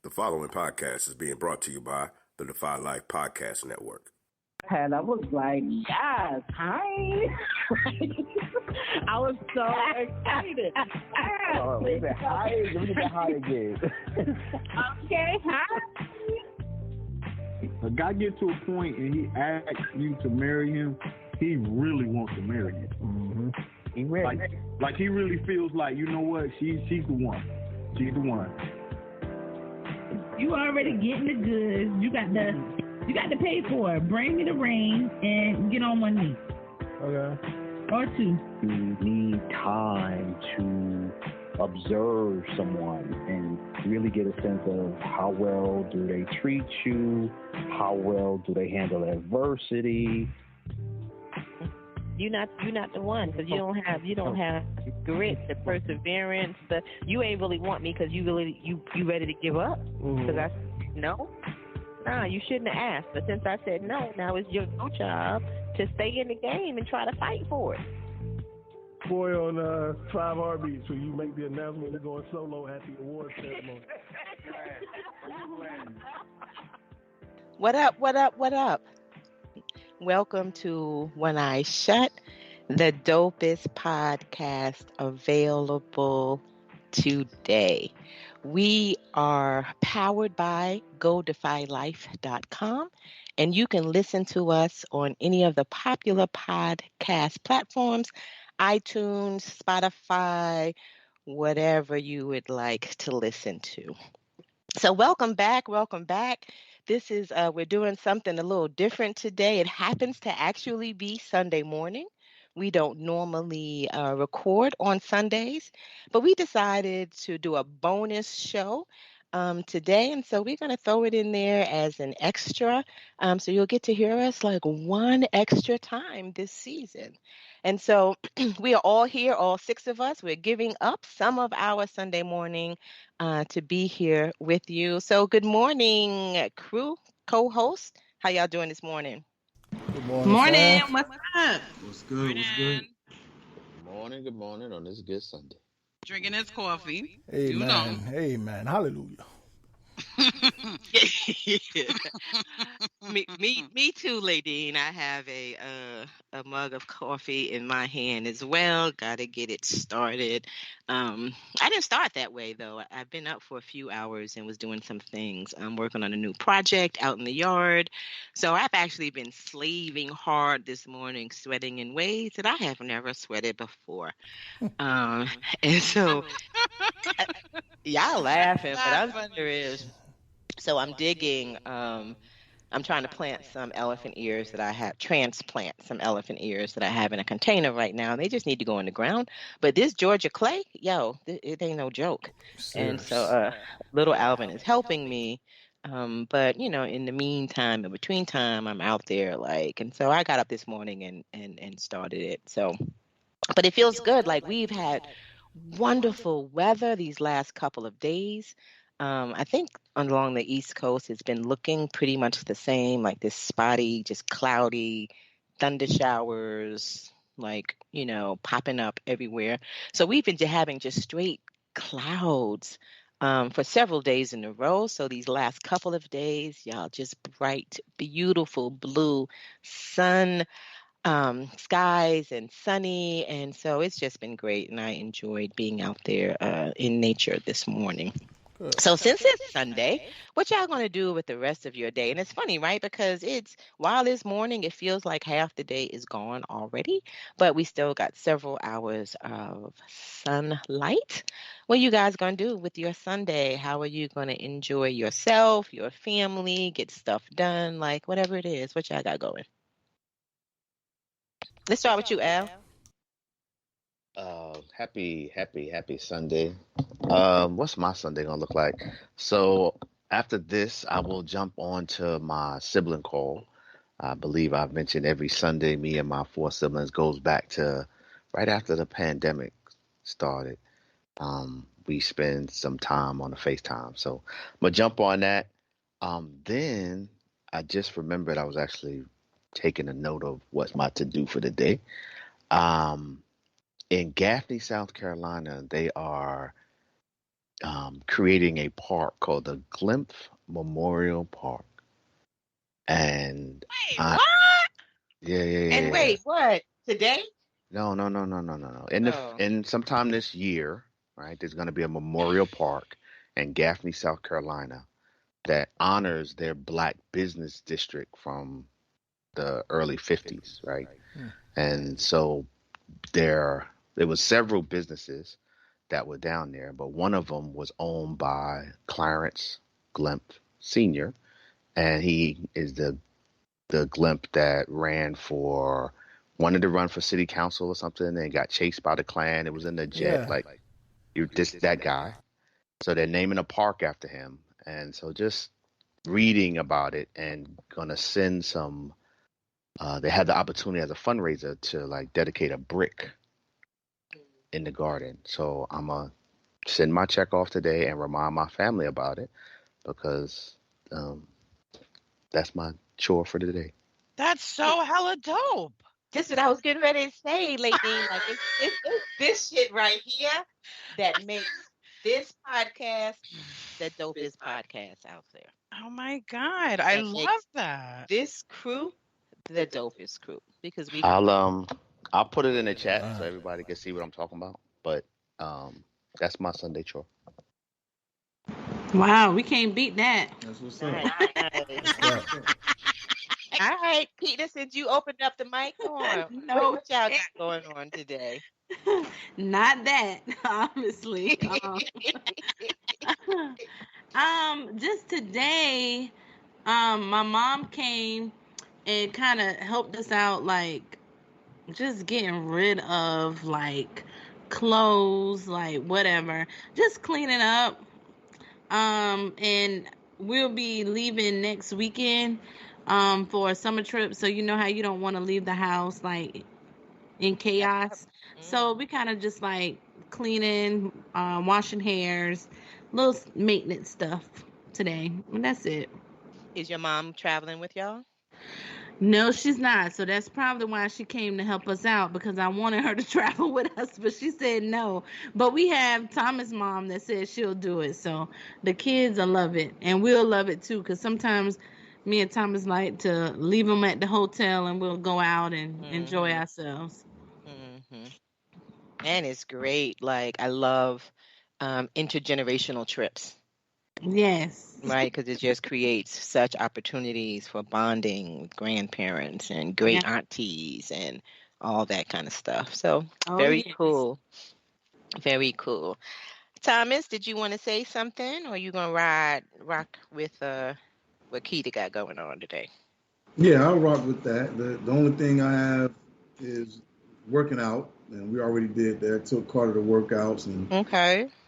The following podcast is being brought to you by the Defy Life Podcast Network. And I was like, yes, hi. I was so excited. Oh, we said hi. Let me get that hi again. Okay, hi. A guy get to a point and he asks you to marry him, he really wants to marry you. Mm-hmm. He ready. Like he really feels like, you know what, she's the one. She's the one. You already getting the goods. You got to pay for it. Bring me the ring and get on one knee. Okay. Or two. You need time to observe someone and really get a sense of how well do they treat you, how well do they handle adversity. You're not the one because you don't have grit, the perseverance. You ain't really want me because you ready to give up. Because I said no. Nah, you shouldn't have asked. But since I said no, now it's your job to stay in the game and try to fight for it. Boy, on 5 Heartbeats, when you make the announcement you're going solo at the awards ceremony. What up? What up? What up? Welcome to When I Shut, the dopest podcast available today. We are powered by GoDefyLife.com, and you can listen to us on any of the popular podcast platforms, iTunes, Spotify, whatever you would like to listen to. So welcome back. This is, we're doing something a little different today. It happens to actually be Sunday morning. We don't normally record on Sundays, but we decided to do a bonus show today. And so we're going to throw it in there as an extra. So you'll get to hear us like one extra time this season. And so we are all here, all 6 of us. We're giving up some of our Sunday morning to be here with you. So good morning, crew, co-host. How y'all doing this morning? Good morning. Morning. What's up? What's good? Good morning on this good Sunday. Drinking his coffee. Amen. Hallelujah. Me too, Ladine. I have a mug of coffee in my hand as well. Got to get it started. I didn't start that way though. I've been up for a few hours and was doing some things. I'm working on a new project out in the yard. So I've actually been slaving hard this morning, sweating in ways that I have never sweated before. And so y'all laughing, but I'm serious. So I'm digging. I'm trying to plant some elephant ears that I have, transplant some elephant ears that I have in a container right now. They just need to go in the ground. But this Georgia clay, it ain't no joke. Serious. And so little Alvin is helping me. But, in the meantime, in between time, I'm out there and so I got up this morning and started it. So, but it feels good. Like we've had wonderful weather these last couple of days. I think along the East Coast, it's been looking pretty much the same, like this spotty, just cloudy, thunder showers, popping up everywhere. So we've been having just straight clouds for several days in a row. So these last couple of days, y'all, just bright, beautiful blue sun skies and sunny. And so it's just been great. And I enjoyed being out there in nature this morning. Good. So since it's Sunday, what y'all going to do with the rest of your day? And it's funny, right? Because while it's morning, it feels like half the day is gone already, but we still got several hours of sunlight. What are you guys going to do with your Sunday? How are you going to enjoy yourself, your family, get stuff done, whatever it is? What y'all got going? Let's start with you, Al. Happy Sunday. What's my Sunday gonna look like? So after this, I will jump on to my sibling call. I believe I've mentioned every Sunday, me and my 4 siblings goes back to right after the pandemic started. We spend some time on the FaceTime. So I'm gonna jump on that. Then I just remembered I was actually taking a note of what's my to-do for the day. In Gaffney, South Carolina, they are creating a park called the Glymph Memorial Park. And Wait, I, what? yeah, And wait, what? Today? No. Oh. In sometime this year, right, there's going to be a memorial park in Gaffney, South Carolina, that honors their black business district from the early 50s, right? And so there was several businesses that were down there, but one of them was owned by Clarence Glymph Sr., and he is the Glymph that wanted to run for city council or something and got chased by the Klan. It was in the jet, Yeah. like that guy. So they're naming a park after him. And so just reading about it and gonna send some. They had the opportunity as a fundraiser to like dedicate a brick in the garden. So I'm gonna send my check off today and remind my family about it because that's my chore for today. That's so hella dope. Just what I was getting ready to say, Ladine. Like it's this shit right here that makes this podcast the dopest podcast out there. Oh my God. I love that. This crew the dopest crew because we I'll put it in the chat so everybody can see what I'm talking about. But that's my Sunday chore. Wow, we can't beat that. That's what's up. All right, Peter, since you opened up the mic, go on. No. What y'all got going on today? Not that, obviously. Just today, my mom came and kind of helped us out, like just getting rid of like clothes, like whatever, just cleaning up. And we'll be leaving next weekend for a summer trip, so you know how you don't want to leave the house like in chaos. So we kind of just like cleaning, washing hairs, little maintenance stuff today, and that's it. Is your mom traveling with y'all? No, she's not. So that's probably why she came to help us out, because I wanted her to travel with us, but she said no. But we have Thomas' mom that said she'll do it. So the kids will love it, and we'll love it too, because sometimes me and Thomas like to leave them at the hotel and we'll go out and enjoy ourselves. And it's great. Like, I love intergenerational trips. Yes. Right, because it just creates such opportunities for bonding with grandparents and great aunties and all that kind of stuff. So very cool. Very cool. Thomas, did you want to say something, or are you gonna rock with what Keita got going on today? Yeah, I'll rock with that. The only thing I have is working out, and we already did that. Took Carter to workouts, and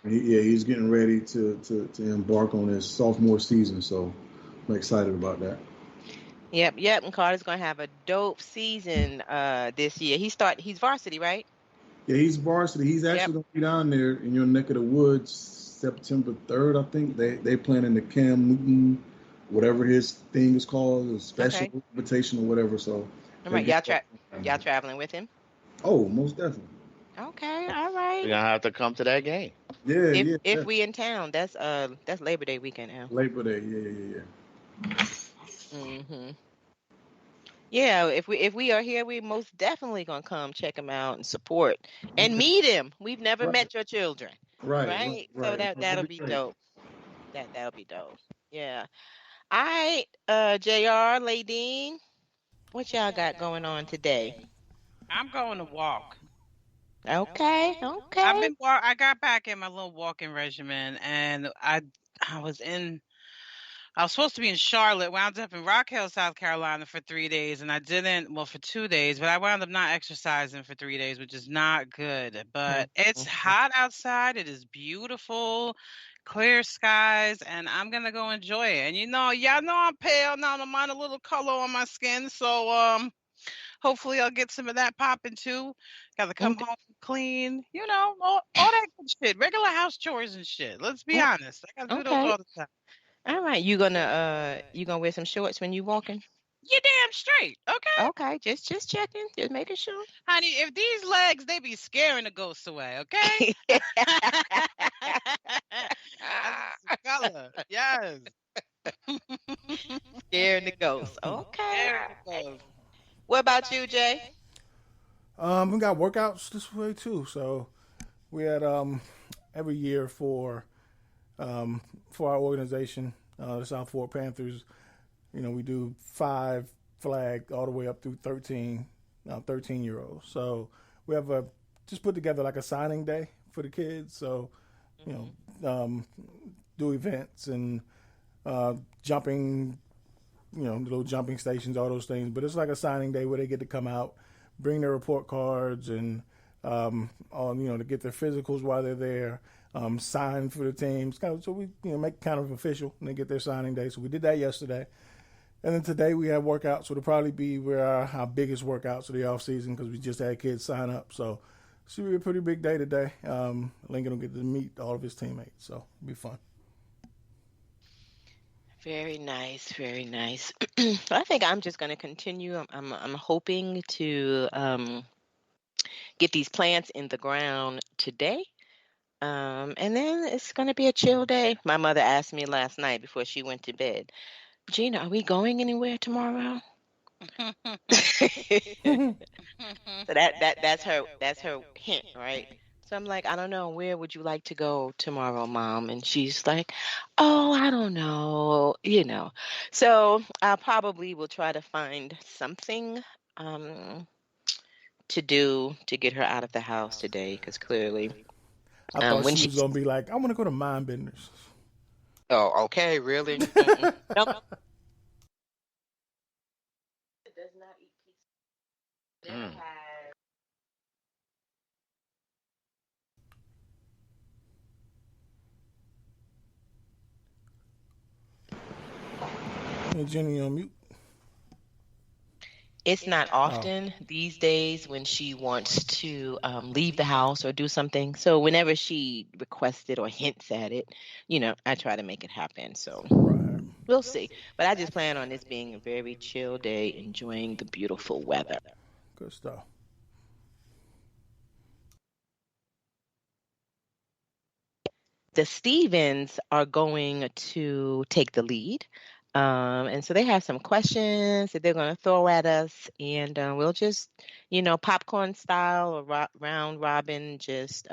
he's getting ready to embark on his sophomore season. So I'm excited about that. Yep. And Carter's gonna have a dope season this year. He's varsity, right? Yeah, he's varsity. He's actually gonna be down there in your neck of the woods September 3rd, I think. They planning the Cam Newton, whatever his thing is called, a special invitation or whatever. So all right, y'all traveling with him? Oh, most definitely. Okay, all right. You're gonna have to come to that game. Yeah, if we in town, that's Labor Day weekend now. Labor Day, yeah. Yeah, if we are here, we most definitely gonna come check him out and support and meet him. We've never met your children, right? So that'll be dope. That'll be dope. Yeah. All right, JR, Ladine, what y'all got going on today? I'm going to walk. Okay. I got back in my little walking regimen, and I was supposed to be in Charlotte, wound up in Rock Hill, South Carolina for 3 days, and for 2 days, but I wound up not exercising for 3 days, which is not good. But it's hot outside. It is beautiful, clear skies, and I'm going to go enjoy it. And y'all know I'm pale now. I don't mind a little color on my skin, so hopefully I'll get some of that popping too. Got to come home clean, all that good shit, regular house chores and shit. Let's be honest. I got to do those all the time. All right, you gonna wear some shorts when you walking? You damn straight. Okay, just checking, just making sure. Honey, if these legs, they be scaring the ghosts away, okay? Cinderella. Yes. Scaring the ghost. Okay. Scaring the ghost. What about you, Jay? We got workouts this way too. So we had every year for our organization, the South Fork Panthers. We do 5 flag all the way up through 13-year-olds. So we have just put together like a signing day for the kids. So do events and jumping, little jumping stations, all those things. But it's like a signing day where they get to come out, bring their report cards, and to get their physicals while they're there, sign for the teams. So we make kind of official, and they get their signing day. So we did that yesterday. And then today we have workouts, so it'll probably be our biggest workouts of the off season because we just had kids sign up. So it should be a pretty big day today. Lincoln will get to meet all of his teammates, so it'll be fun. Very nice, very nice. I think I'm just going to continue. I'm hoping to get these plants in the ground today. And then it's going to be a chill day. My mother asked me last night before she went to bed, Gina, are we going anywhere tomorrow? So that's her hint, right? So I'm like, I don't know, where would you like to go tomorrow, Mom? And she's like, oh, I don't know, So I probably will try to find something to do to get her out of the house today, because clearly I thought when she was gonna be like, I want to go to Mind Benders. Oh, okay, really? Nope. It does not eat pizza. Hey, Jenny, on mute. It's not often these days when she wants to leave the house or do something. So whenever she requests it or hints at it, I try to make it happen. So we'll see. But I just plan on this being a very chill day, enjoying the beautiful weather. Good stuff. The Stevens are going to take the lead. And so they have some questions that they're going to throw at us, and we'll just, popcorn style or round robin, just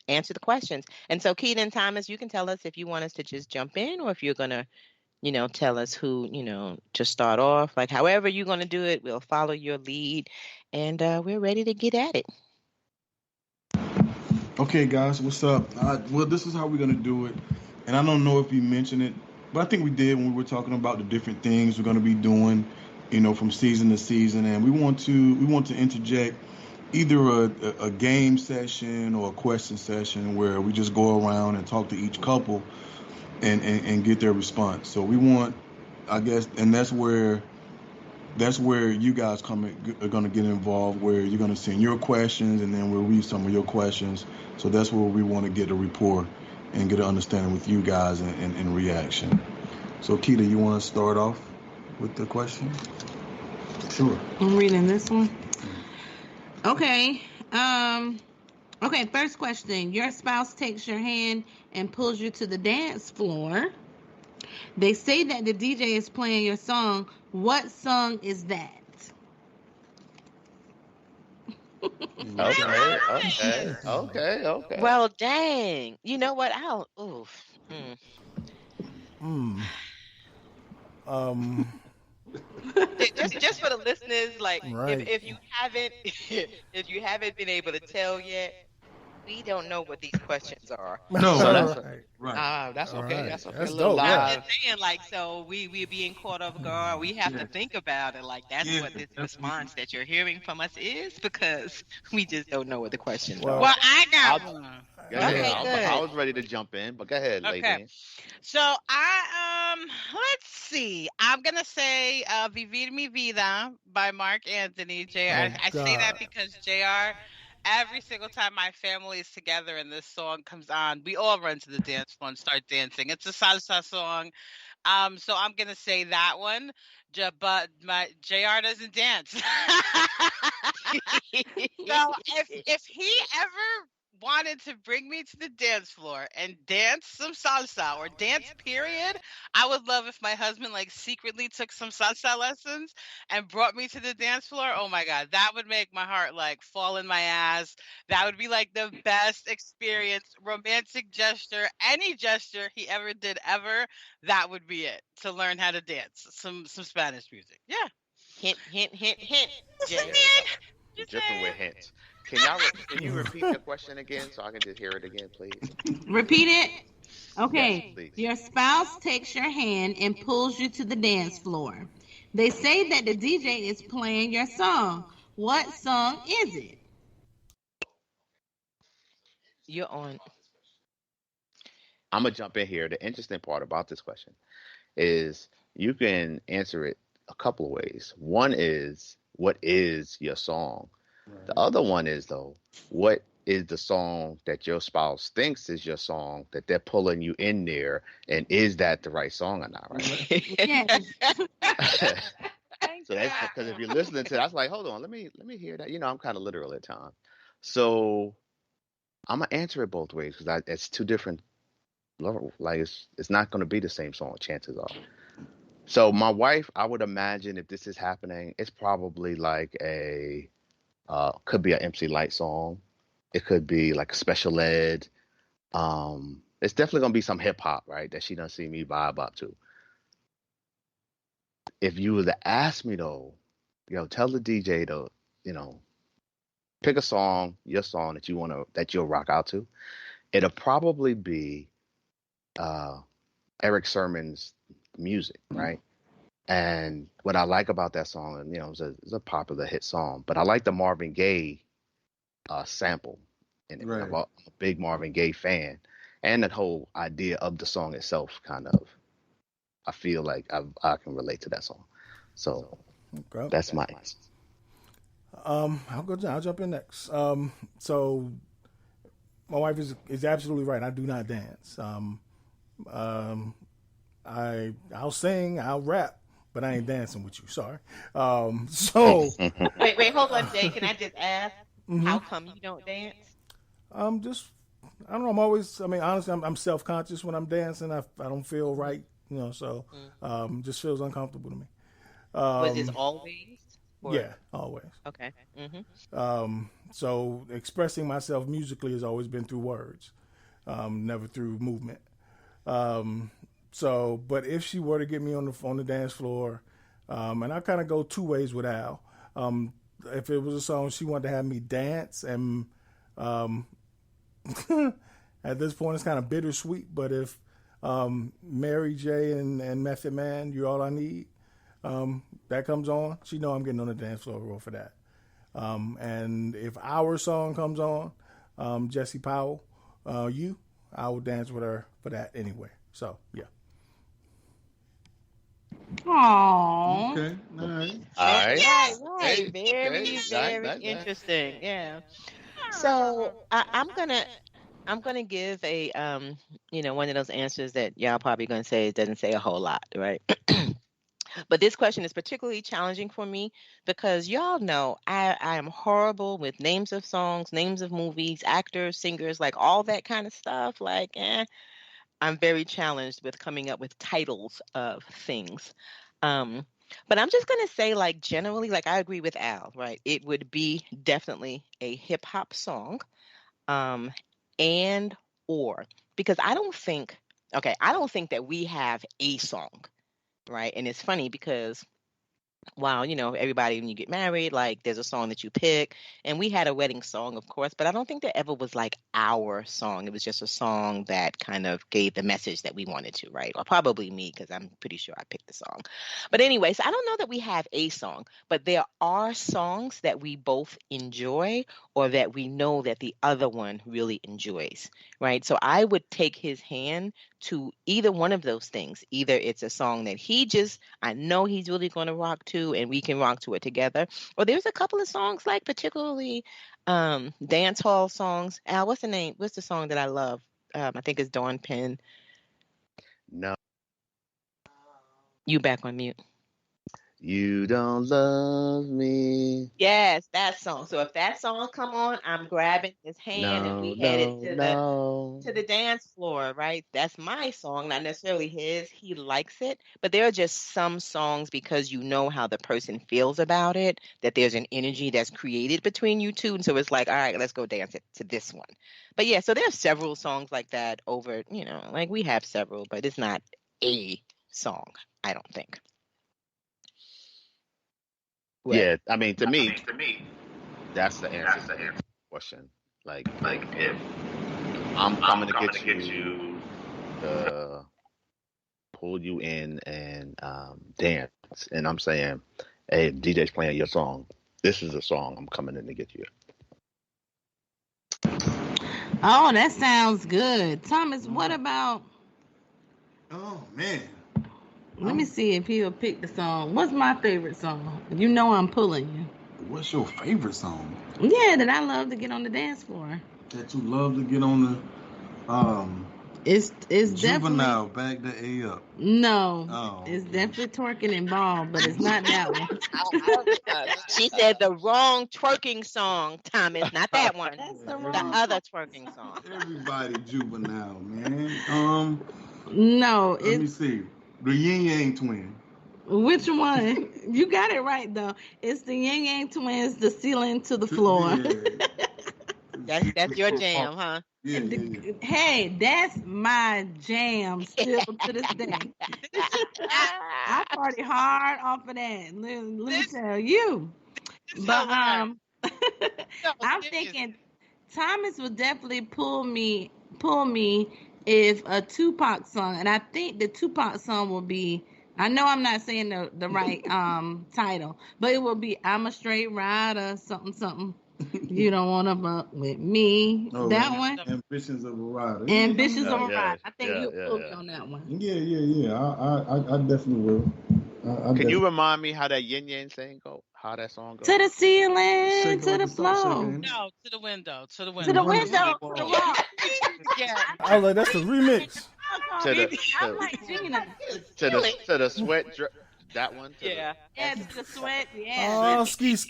answer the questions. And so Keaton, Thomas, you can tell us if you want us to just jump in, or if you're going to, tell us who, to start off. Like however you're going to do it, we'll follow your lead, and we're ready to get at it. Okay, guys, what's up? Well, this is how we're going to do it. And I don't know if you mentioned it, but I think we did when we were talking about the different things we're going to be doing, from season to season. And we want to interject either a game session or a question session where we just go around and talk to each couple and get their response. So we want, I guess, and that's where you guys are going to get involved, where you're going to send your questions and then we'll read some of your questions. So that's where we want to get a rapport and get an understanding with you guys and reaction. So Keita, you want to start off with the question? Sure. I'm reading this one. Okay. Okay, first question. Your spouse takes your hand and pulls you to the dance floor. They say that the DJ is playing your song. What song is that? Okay. Well, dang. You know what? Just for the listeners, like right. if you haven't been able to tell yet, we don't know what these questions are. No, So that's right. that's okay. Right. That's okay. That's A little dope, I'm live. just saying, like, so we're being caught off guard. We have to think about it. Like, that's what this response that you're hearing from us is, because we just don't know what the questions are. Well, I got one. Okay, good. I was ready to jump in, but go ahead, Okay. Ladine. So let's see. I'm gonna say Vivir Mi Vida by Mark Anthony. JR. I say that because JR, every single time my family is together and this song comes on, we all run to the dance floor and start dancing. It's a salsa song. So I'm gonna say that one. But my JR doesn't dance. So if he ever wanted to bring me to the dance floor and dance some salsa or dance period, I would love if my husband like secretly took some salsa lessons and brought me to the dance floor. Oh my God, that would make my heart like fall in my ass. That would be like the best experience, romantic gesture, any gesture he ever did ever. That would be it, to learn how to dance some Spanish music. Yeah. Hint, hint, hint, hint. Jay. You're dripping with hints. Can you repeat the question again so I can just hear it again, please? Repeat it. Okay. Yes, please. Your spouse takes your hand and pulls you to the dance floor. They say that the DJ is playing your song. What song is it? You're on. I'm gonna jump in here. The interesting part about this question is you can answer it a couple of ways. One is, what is your song? Right. The other one is, though, what is the song that your spouse thinks is your song that they're pulling you in there, and is that the right song or not, right? Yes. So that's because if you're listening to that, I was like, hold on, let me hear that. I'm kind of literal at times. So I'm gonna answer it both ways because it's two different levels. Like it's not gonna be the same song, chances are. So my wife, I would imagine if this is happening, it's probably like could be an MC Light song. It could be like a Special Ed. It's definitely gonna be some hip hop, right? That she done see me vibe up to. If you were to ask me though, tell the DJ to, pick a song, your song that you'll rock out to. It'll probably be Eric Sermon's Music, right? And what I like about that song, and it's a popular hit song, but I like the Marvin Gaye sample in it. Right. I'm a big Marvin Gaye fan, and that whole idea of the song itself kind of, I feel like I can relate to that song. So that's my answer. I'll jump in next. So my wife is absolutely right. I do not dance. I'll sing, I'll rap, but I ain't dancing with you. Sorry. So wait, hold on, Jay. Can I just ask, how come you don't dance? I don't know. I'm always. Honestly, I'm self-conscious when I'm dancing. I don't feel right. So just feels uncomfortable to me. Was this always? Or? Yeah, always. Okay. So expressing myself musically has always been through words, never through movement. But if she were to get me on the dance floor, and I kind of go two ways with Al. If it was a song she wanted to have me dance, and at this point it's kind of bittersweet. But if Mary J and Method Man, You're All I Need, that comes on, she know I'm getting on the dance floor for that. And if our song comes on, Jesse Powell, I will dance with her for that anyway. So yeah. Aww. Okay. All right. Right. Very interesting. Yeah. So I'm gonna give a one of those answers that y'all probably gonna say doesn't say a whole lot, right? But this question is particularly challenging for me because y'all know I am horrible with names of songs, names of movies, actors, singers, like all that kind of stuff. Like, I'm very challenged with coming up with titles of things. But I'm just going to say, like, generally, like, I agree with Al, right? It would be definitely a hip hop song, because I don't think that we have a song. Right. And it's funny because while, everybody, when you get married, like there's a song that you pick, and we had a wedding song, of course, but I don't think there ever was like our song. It was just a song that kind of gave the message that we wanted to, right? Or probably me, because I'm pretty sure I picked the song. But anyways, I don't know that we have a song, but there are songs that we both enjoy or that we know that the other one really enjoys, right? So I would take his hand to either one of those things. Either it's a song that I know he's really going to rock to and we can rock to it together. Or there's a couple of songs, like particularly dance hall songs. Al, what's the name? What's the song that I love? I think it's Dawn Penn. No. You back on mute. You don't love me. Yes, that song. So if that song come on, I'm grabbing his hand and No, we headed no, no. to the dance floor, right? That's my song, not necessarily his. He likes it, but there are just some songs because you know how the person feels about it, that there's an energy that's created between you two. And so it's like, all right, let's go dance it to this one. But yeah, so there's several songs like that over, like we have several, but it's not a song, I don't think. What? Yeah, I mean, to me, that's the answer to the question. Like, if I'm coming to get you to pull you in and dance, and I'm saying, hey, DJ's playing your song. This is a song I'm coming in to get you. Oh, that sounds good. Thomas, what about... Oh, man. Let me see if he'll pick the song. What's my favorite song? You know I'm pulling you. What's your favorite song? Yeah, that I love to get on the dance floor. That you love to get on the It's Juvenile, definitely... back the A up. No. Oh, It's definitely Twerking and Ball, but it's not that one. She said the wrong twerking song, Thomas, not that one. That's The wrong other twerking song. Everybody Juvenile, man. No, Let me see. The Yin Yang Twin. Which one? You got it right though. It's the Yang Yang Twins, the ceiling to the floor. Yeah. That's your jam, huh? Yeah. Hey, that's my jam still to this day. I party hard off of that. Let me tell you. But I'm thinking Thomas would definitely pull me if a Tupac song, and I think the Tupac song will be, I know I'm not saying the right title, but it will be I'm a Straight Rider, something. You don't want to fuck with me. That one? Ambitions of a Rider. Ambitions of a Rider. I think you'll pull me on that one. Yeah. I definitely will. Can you remind me how that yin yang thing go? How that song goes? To the ceiling, to the floor. No, to the window. To the window, to the wall. Yeah. I was like, that's the remix. I'm like Gina. To the sweat. That one? Yeah. To the sweat. Yeah. Oh, ski. I was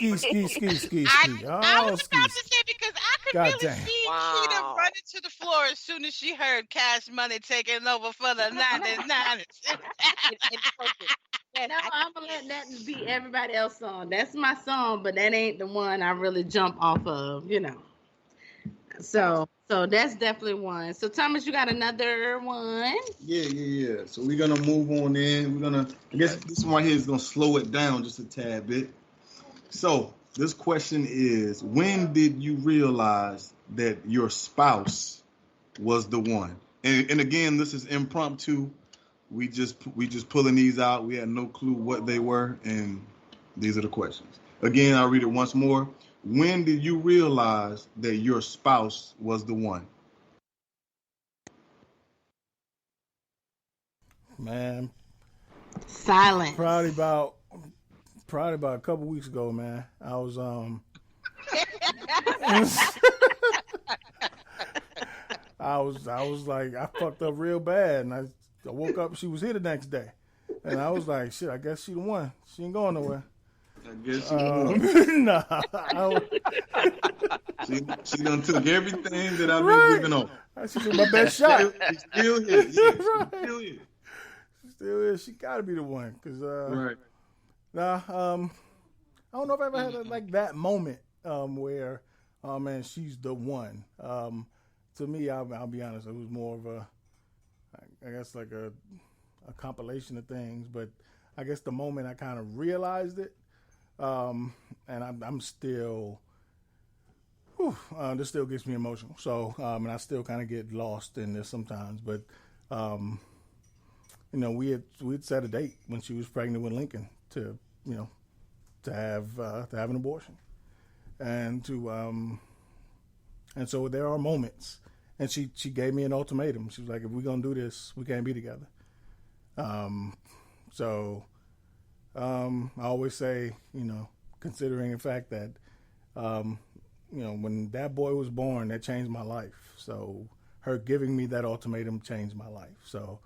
about to say because I could really see Chiquita running to the floor as soon as she heard Cash Money taking over for the 99. No, I'm gonna let that be everybody else's song. That's my song, but that ain't the one I really jump off of, So that's definitely one. So Thomas, you got another one? Yeah. So we're gonna move on in. I guess this one right here is gonna slow it down just a tad bit. So this question is: when did you realize that your spouse was the one? And again, this is impromptu. We just pulling these out. We had no clue what they were, and these are the questions. Again, I'll read it once more. When did you realize that your spouse was the one? Man. Silence. Probably about a couple weeks ago, man. I was I was like, I fucked up real bad, and I woke up, she was here the next day, and I was like, shit, I guess she the one. She ain't going nowhere. I guess she nah. She done took everything that I've been giving up. She took my best shot. She's still here. Yeah, still here. She's still here. She gotta be the one, cause right. Nah, I don't know if I ever had that moment where, oh man, she's the one. To me, I'll be honest, it was more of I guess like a compilation of things, but I guess the moment I kind of realized it, and I'm still, this still gets me emotional. So, and I still kind of get lost in this sometimes, but, we'd set a date when she was pregnant with Lincoln to have an abortion, and so there are moments. And she gave me an ultimatum. She was like, if we're going to do this, we can't be together. So I always say, considering the fact that, when that boy was born, that changed my life. So her giving me that ultimatum changed my life. So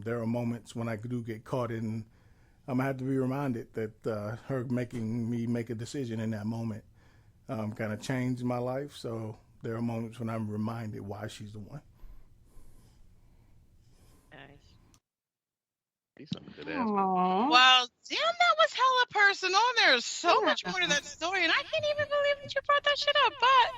there are moments when I do get caught in I'm gonna have to be reminded that her making me make a decision in that moment kind of changed my life. So there are moments when I'm reminded why she's the one. Well, damn, that was hella personal. There's so much more to that story, and I can't even believe that you brought that shit up. But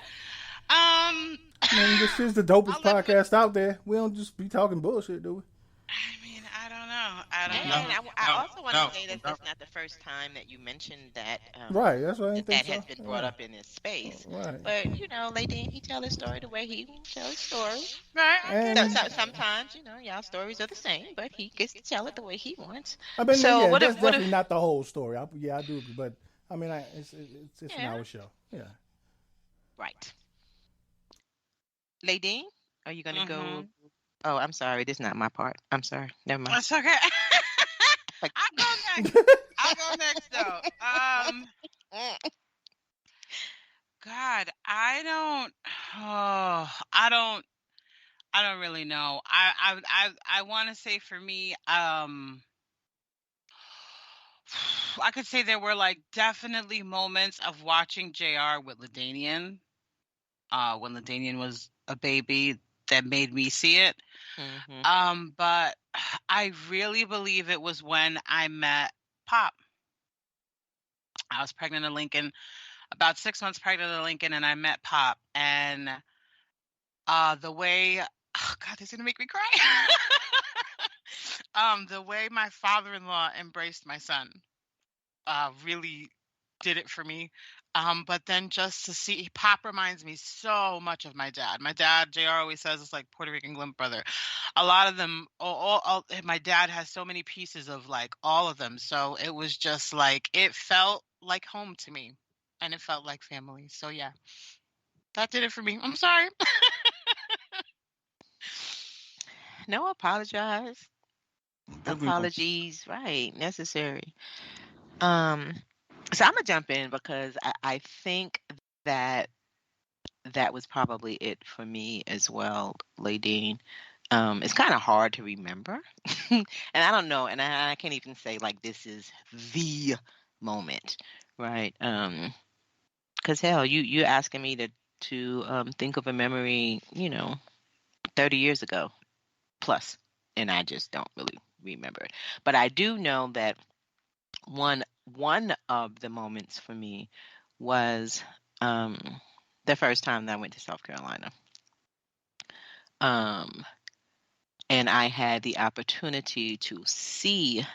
Man, this is the dopest podcast out there. We don't just be talking bullshit, do we? I mean, I don't know. I don't And know. I also want to say that that's not the first time that you mentioned that. Right, that's what I think that so. has been brought up in this space. Right. But Ladine, he tell his story the way he tells his story. Right. So sometimes, y'all stories are the same, but he gets to tell it the way he wants. I mean, so yeah, that's definitely not the whole story. I do, but I mean, it's an hour show. Yeah. Right. Ladine, are you gonna go? Oh, I'm sorry. This is not my part. I'm sorry. Never mind. That's okay. I'll go next. I'll go next though. God, I don't really know. I want to say for me, I could say there were like definitely moments of watching JR with Ladanian, when Ladanian was a baby that made me see it. But I really believe it was when I met Pop. I was pregnant in Lincoln, about 6 months pregnant in Lincoln, and I met Pop. And the way, oh God, this is gonna make me cry. The way my father-in-law embraced my son really did it for me. But then just to see, Pop reminds me so much of my dad. My dad, JR, always says it's like Puerto Rican Glymph brother. A lot of them, all my dad has so many pieces of like all of them. So it was just like, it felt like home to me, and it felt like family. So yeah, that did it for me. I'm sorry. No, apologize. Apologies, right? Necessary. So I'm gonna jump in because I think that was probably it for me as well, Ladine. It's kind of hard to remember, and I don't know, and I can't even say like this is the moment, right? Because hell, you asking me to think of a memory, 30 years ago plus, and I just don't really remember it. But I do know that one of the moments for me was the first time that I went to South Carolina. And I had the opportunity to see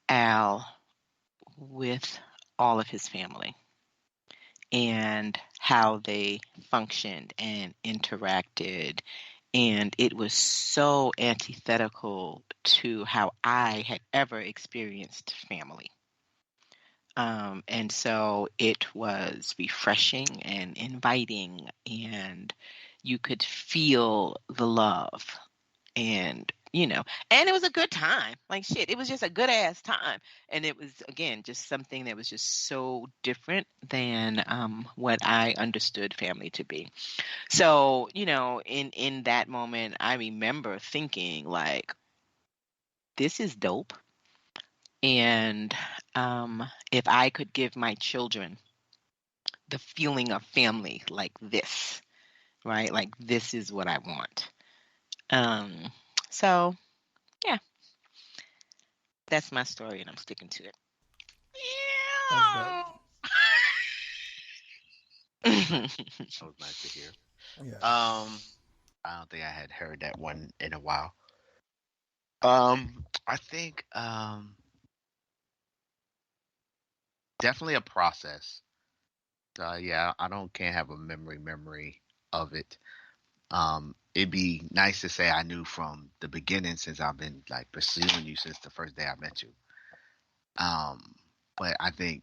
Al with all of his family and how they functioned and interacted. And it was so antithetical to how I had ever experienced family. And so it was refreshing and inviting, and you could feel the love, and and it was a good time. Like shit, it was just a good ass time. And it was, again, just something that was just so different than what I understood family to be. So, in that moment, I remember thinking like, this is dope. And if I could give my children the feeling of family like this, right? Like this is what I want. So yeah, that's my story, and I'm sticking to it. Yeah. That was nice to hear. Yeah. I don't think I had heard that one in a while. I think definitely a process. Yeah, I can't have a memory of it. It'd be nice to say I knew from the beginning, since I've been like pursuing you since the first day I met you. But I think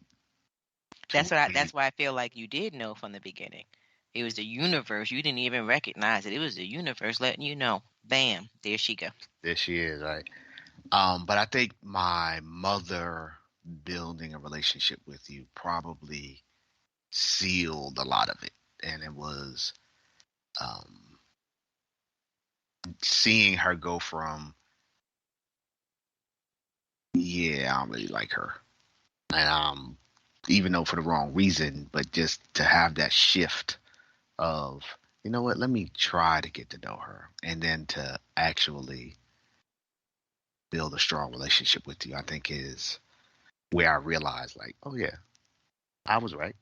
that's why I feel like you did know from the beginning. It was the universe. You didn't even recognize it. It was the universe letting you know. Bam, there she go. There she is, right? But I think my mother building a relationship with you probably sealed a lot of it. And it was seeing her go from yeah, I don't really like her. And even though for the wrong reason, but just to have that shift of, you know what, let me try to get to know her, and then to actually build a strong relationship with you, I think is where I realized, like, oh yeah, I was right.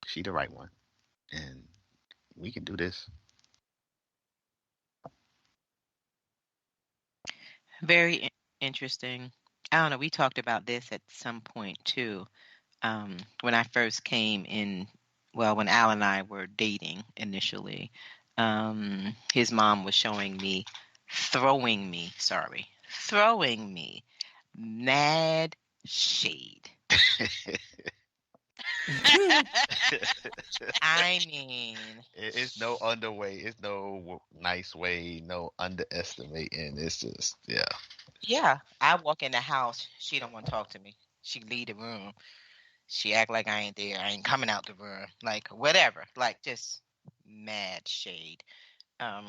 She the right one, and we can do this. Very interesting. I don't know. We talked about this at some point too. When I first came in, well, when Al and I were dating initially, his mom was throwing me mad shade. I mean, It's no underway. It's no nice way. No underestimating. It's just, yeah. yeah, I walk in the house, she don't want to talk to me. She leave the room. She act like I ain't there. I ain't coming out the room. Like whatever. Like just mad shade. Um,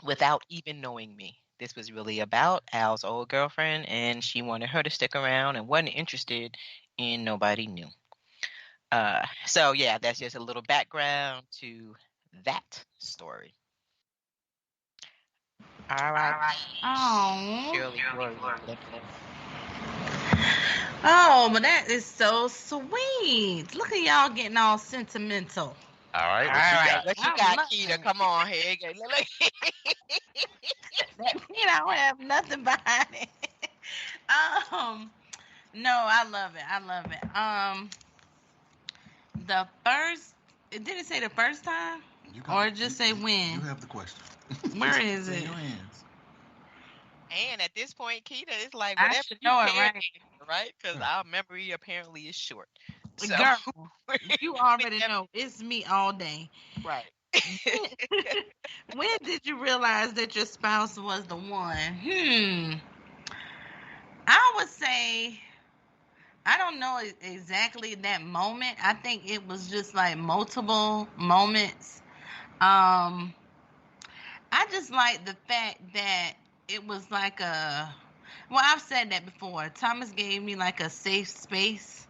without even knowing me. This was really about Al's old girlfriend, and she wanted her to stick around and wasn't interested in nobody new. So yeah, that's just a little background to that story. All right. Oh. Shirley Gloria Glymph. Oh, but that is so sweet. Look at y'all getting all sentimental. All right, What you got, Chiquita? Come on here. I don't have nothing behind it. No, I love it. The first, did it say the first time, or just say when? You have the question. Where is it? In your hands. And at this point, Keita, it's like I whatever should you know it, can, right? right? Because our memory apparently is short. So, Girl, you already know it's me all day. Right. When did you realize that your spouse was the one? I would say, I don't know exactly that moment. I think it was just like multiple moments. I just like the fact that it was like well, I've said that before. Thomas gave me like a safe space.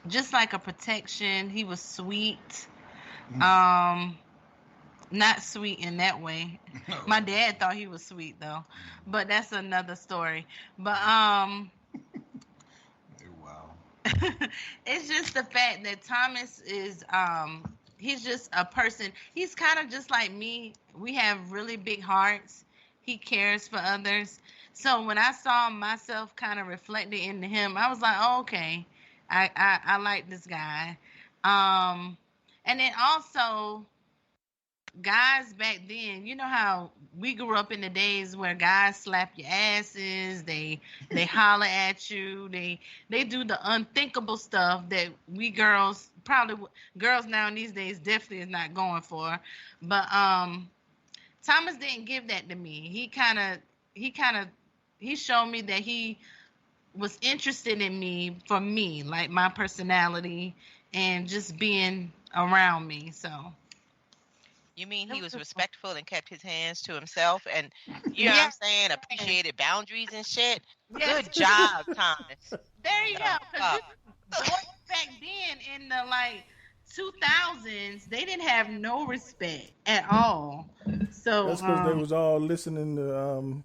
Just like a protection. He was sweet. Not sweet in that way. My dad thought he was sweet though, but that's another story. But Wow. it's just the fact that Thomas is he's just a person. He's kind of just like me. We have really big hearts. He cares for others. So when I saw myself kind of reflected into him, I was like, oh, okay, I like this guy. And then also, guys back then, you know how we grew up in the days where guys slap your asses, they holler at you, they do the unthinkable stuff that we girls girls now in these days definitely is not going for. But Thomas didn't give that to me. He showed me that he was interested in me for me, like my personality and just being around me. So You mean he was respectful and kept his hands to himself, and you know what I'm saying, appreciated boundaries and shit? Yes. Good job, Thomas. There you go. Back then in the like 2000s, they didn't have no respect at all. So that's because they was all listening to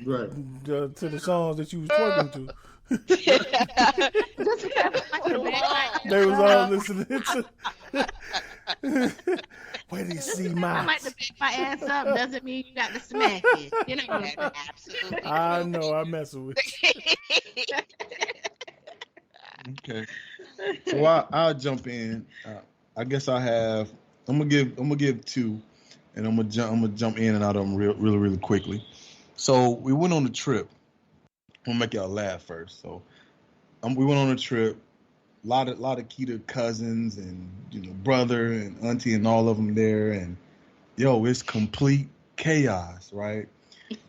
to the songs that you was twerking to. They was all listening to. Where do you see my? I like to pick my ass up doesn't mean you got to smack it. You know, absolutely. I know, I'm messing with you. Okay, so I'll jump in. I guess I'm gonna give two, and I'm gonna jump in and out of them really quickly. So we went on a trip. I'm gonna make y'all laugh first. So we went on a trip. A lot of Keita cousins and brother and auntie and all of them there, and it's complete chaos, right?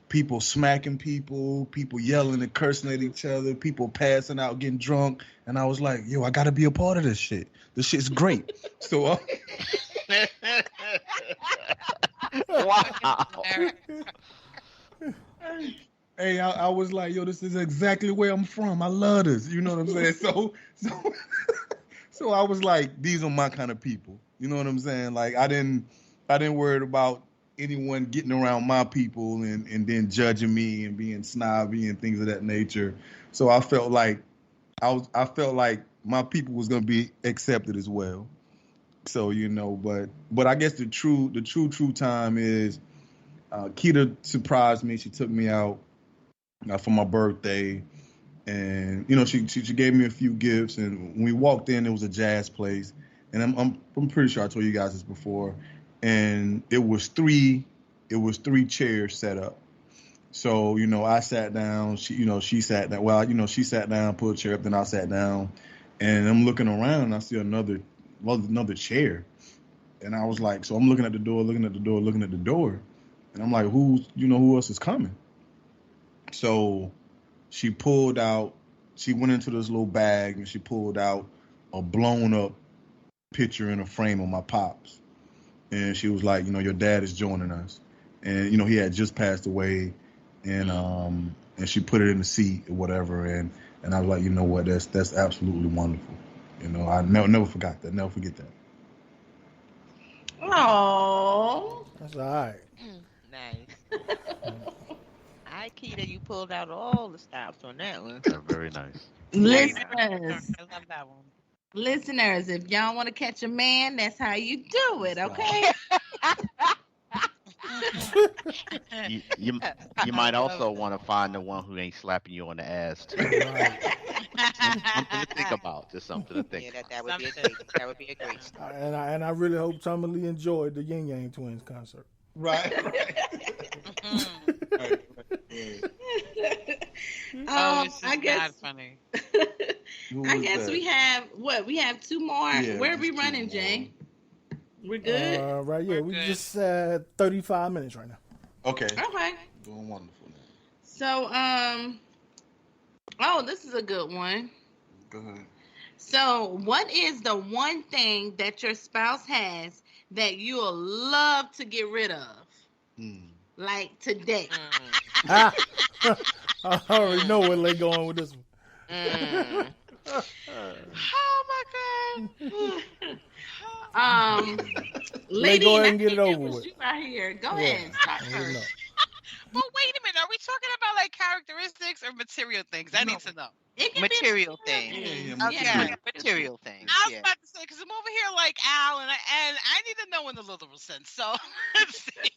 People smacking people yelling and cursing at each other, people passing out, getting drunk, and I was like, I gotta be a part of this shit. This shit's great. So wow. Hey, I was like, yo, this is exactly where I'm from. I love this. You know what I'm saying? So I was like, these are my kind of people. You know what I'm saying? Like I didn't worry about anyone getting around my people and then judging me and being snobby and things of that nature. So I felt like I felt like my people was gonna be accepted as well. So but I guess the true time is Keita surprised me. She took me out for my birthday, and she gave me a few gifts. And when we walked in, it was a jazz place, and I'm pretty sure I told you guys this before. And it was three chairs set up. So I sat down. She sat down. Well, she sat down, pulled a chair up, then I sat down, and I'm looking around, and I see another chair, and I was like, so I'm looking at the door, and I'm like, who else is coming? So she went into this little bag and she pulled out a blown up picture in a frame of my pops. And she was like, your dad is joining us. And, he had just passed away, and she put it in the seat or whatever. And I was like, you know what, that's absolutely wonderful. I never forgot that. Never forget that. Oh, that's all right. Nice. Hi, Keita, you pulled out all the stops on that one. Very nice. Listeners, I love that one. Listeners, if y'all want to catch a man, that's how you do it, okay? you might also want to find the one who ain't slapping you on the ass too. Right. Something to think about. Just something to think. Yeah, that would be a great start. And I really hope Tommy Lee enjoyed the Yin Yang Twins concert. Right. I guess funny. I guess we have two more. Yeah, where are we running, Jay? We're good. Right, yeah, we just 35 minutes right now. Okay. Okay. Doing wonderful now. So oh, this is a good one. Go ahead. So, what is the one thing that your spouse has that you'll love to get rid of? Like today. I already know where they're going with this one. Oh my God. Lady, go ahead and get it over with. You right here. Go ahead. Stop her. But wait a minute, are we talking about like characteristics or material things? I need to know. It can Material things. Okay. Material things. I was about to say, because I'm over here like Al, and I need to know in the literal sense. So let's see.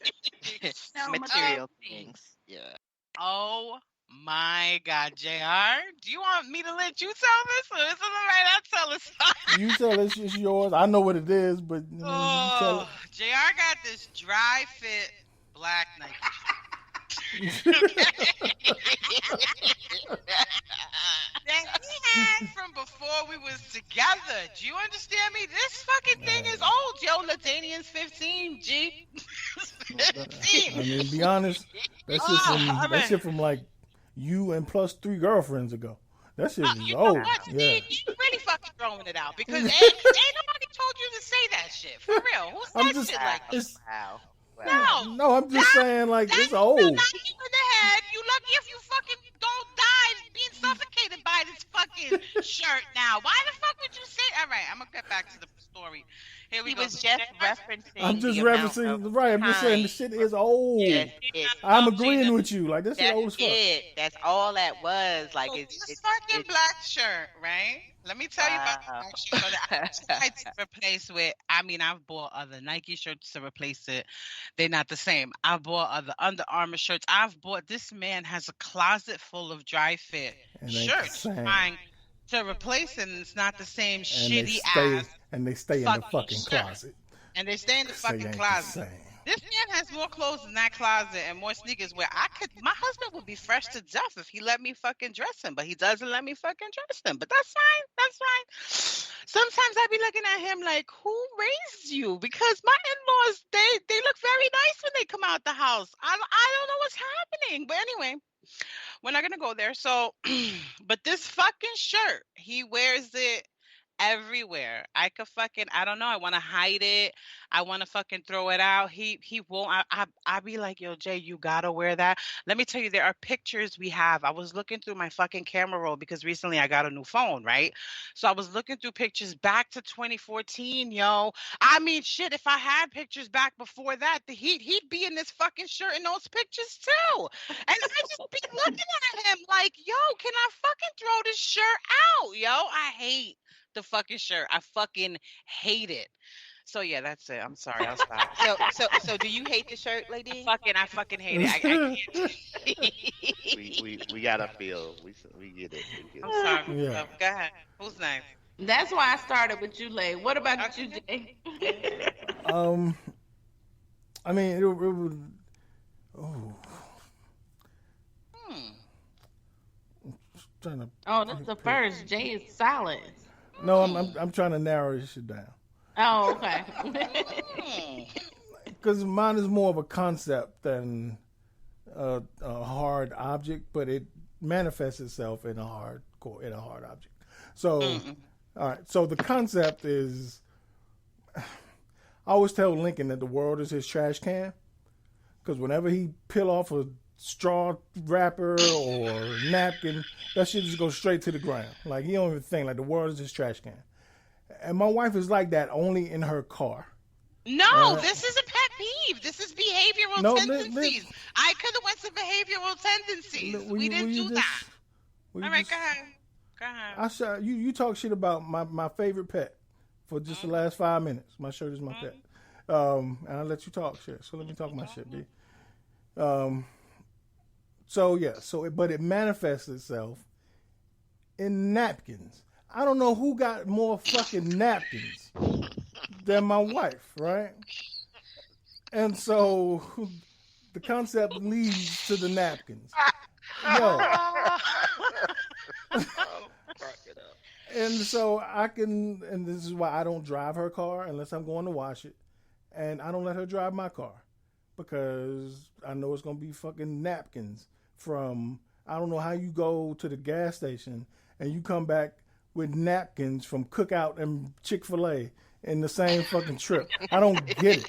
Material things. Yeah. Oh my God, JR, do you want me to let you tell this, or is it all right? I'll tell it. You tell us it's yours. I know what it is, but you tell it. JR got this dry fit black Nike. That he had from before we was together. Do you understand me? This fucking thing is old, yo. Ladanian's 15, G. 15. I mean, be honest, that shit from like you and plus 3 girlfriends ago. That shit is you old. Know what, yeah. You really fucking throwing it out because ain't nobody told you to say that shit. For real. Who said shit like that? Wow. No, I'm just saying like it's old. Knock you in the head. You lucky if you fucking don't die being suffocated by this fucking shirt now. Why the fuck would you say? All right, I'm gonna get back to the story. Here we go. Was just referencing. I'm just referencing, right? I'm just saying the shit is old. I'm agreeing with you. Like this is old as fuck. That's all that was. Like it's fucking black shirt, right? Let me tell you about the black shirt. I tried to replace with. I mean, I've bought other Nike shirts to replace it. They're not the same. I've bought other Under Armour shirts. This man has a closet full of dry fit shirts trying to replace it, and it's not the same shitty ass. And they stay in the fucking closet. And they stay in the fucking closet. This man has more clothes in that closet and more sneakers where my husband would be fresh to death if he let me fucking dress him, but he doesn't let me fucking dress him. But that's fine. Sometimes I be looking at him like, who raised you? Because my in-laws, they look very nice when they come out the house. I don't know what's happening. But anyway, we're not going to go there. So, but this fucking shirt, he wears it everywhere. I don't know. I want to hide it. I want to fucking throw it out. He won't. I be like, yo, Jay, you gotta wear that. Let me tell you, there are pictures we have. I was looking through my fucking camera roll because recently I got a new phone, right? So I was looking through pictures back to 2014, yo. I mean, shit, if I had pictures back before that, he'd be in this fucking shirt in those pictures too. And I just be looking at him like, yo, can I fucking throw this shirt out, yo? I hate the fucking shirt. I fucking hate it. So yeah, that's it. I'm sorry. I'll stop. So do you hate the shirt, lady? I fucking hate it. I can't. we gotta feel. We get it. I'm sorry. Yeah. Go ahead. Who's next? That's why I started with you, Lay. What about you, Jay? I mean, it would. Oh. Trying to. Oh, that's the first. Jay is solid. No, I'm trying to narrow this shit down. Oh, okay. Because mine is more of a concept than a hard object, but it manifests itself in a hard object. So, all right. So the concept is, I always tell Lincoln that the world is his trash can, because whenever he peel off a straw wrapper or napkin, that shit just goes straight to the ground. Like, he don't even think, like, the world is his trash can. And my wife is like that only in her car. No, this is a pet peeve. This is behavioral tendencies. I could have went to behavioral tendencies. We didn't do that. All right, go ahead. You talk shit about my favorite pet for just the last 5 minutes. My shirt is my pet. And I let you talk shit. So let me talk my shit, B. But it manifests itself in napkins. I don't know who got more fucking napkins than my wife, right? And so the concept leads to the napkins. Yo. And so and this is why I don't drive her car unless I'm going to wash it. And I don't let her drive my car because I know it's going to be fucking napkins from, I don't know how you go to the gas station and you come back with napkins from Cookout and Chick-fil-A in the same fucking trip. I don't get it.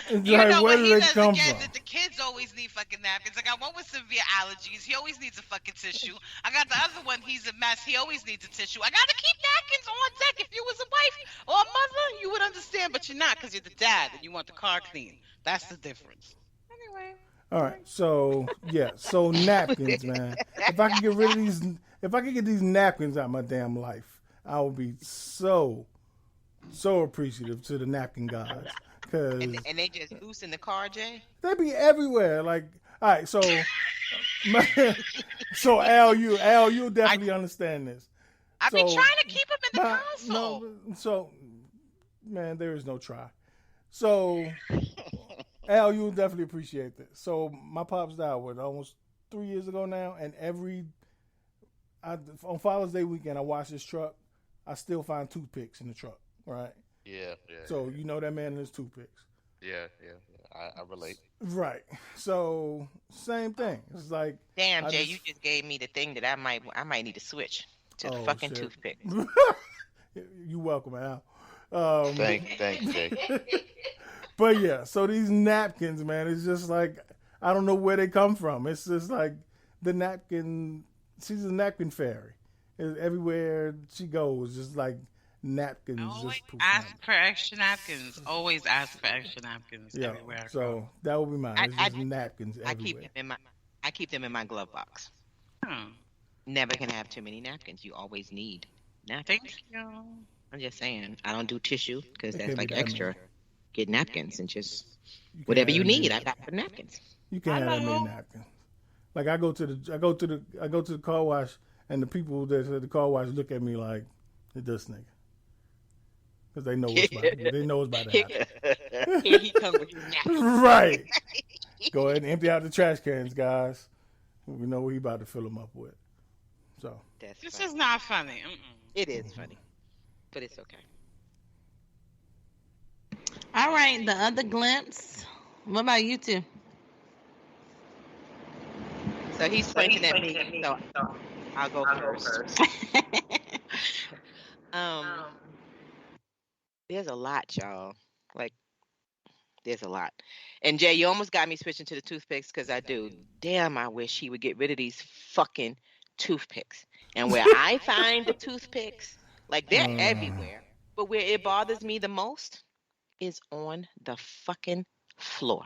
It's you like, know where what do he they doesn't come get from? that the kids always need fucking napkins. I got one with severe allergies. He always needs a fucking tissue. I got the other one. He's a mess. He always needs a tissue. I got to keep napkins on deck. If you was a wife or a mother, you would understand, but you're not because you're the dad and you want the car clean. That's the difference. Anyway. All right, so napkins, man. If I could get these napkins out of my damn life, I would be so appreciative to the napkin gods. And they just loose in the car, Jay? They be everywhere. Like, all right, so Al, you'll definitely understand this. I've been trying to keep them in the console. So, man, there is no try. So, Al, you'll definitely appreciate this. So, my pops died, almost 3 years ago now, and on Father's Day weekend, I wash his truck. I still find toothpicks in the truck, right? Yeah. So, you know that man and his toothpicks. Yeah. I relate. Right. So, same thing. It's like, damn, Jay, you just gave me the thing that I might need to switch to the fucking toothpick. You welcome, Al. Thanks, Jay. But yeah, so these napkins, man, it's just like, I don't know where they come from. It's just like the napkin. She's a napkin fairy. Everywhere she goes, just like napkins. Always ask for extra napkins. Always ask for extra napkins everywhere. So that would be mine. It's just napkins everywhere. I keep them in my glove box. Never can have too many napkins. You always need napkins. Thank you. I'm just saying, I don't do tissue because that's like extra. Get napkins and just whatever you need. I got the napkins. You can't have that many napkins. Like I go to the car wash, and the people that at the car wash look at me like, this nigga, because they know it's about to happen. Here he comes with his napkins. Right. Go ahead and empty out the trash cans, guys. We know what he about to fill them up with. So this is not funny. It is funny, but it's okay. All right, the other glimpse. What about you two? So he's pointing at me. So I'll go first. There's a lot, y'all. Like, there's a lot. And Jay, you almost got me switching to the toothpicks because I do. Damn, I wish he would get rid of these fucking toothpicks. And where I find the toothpicks, like they're everywhere. But where it bothers me the most is on the fucking floor.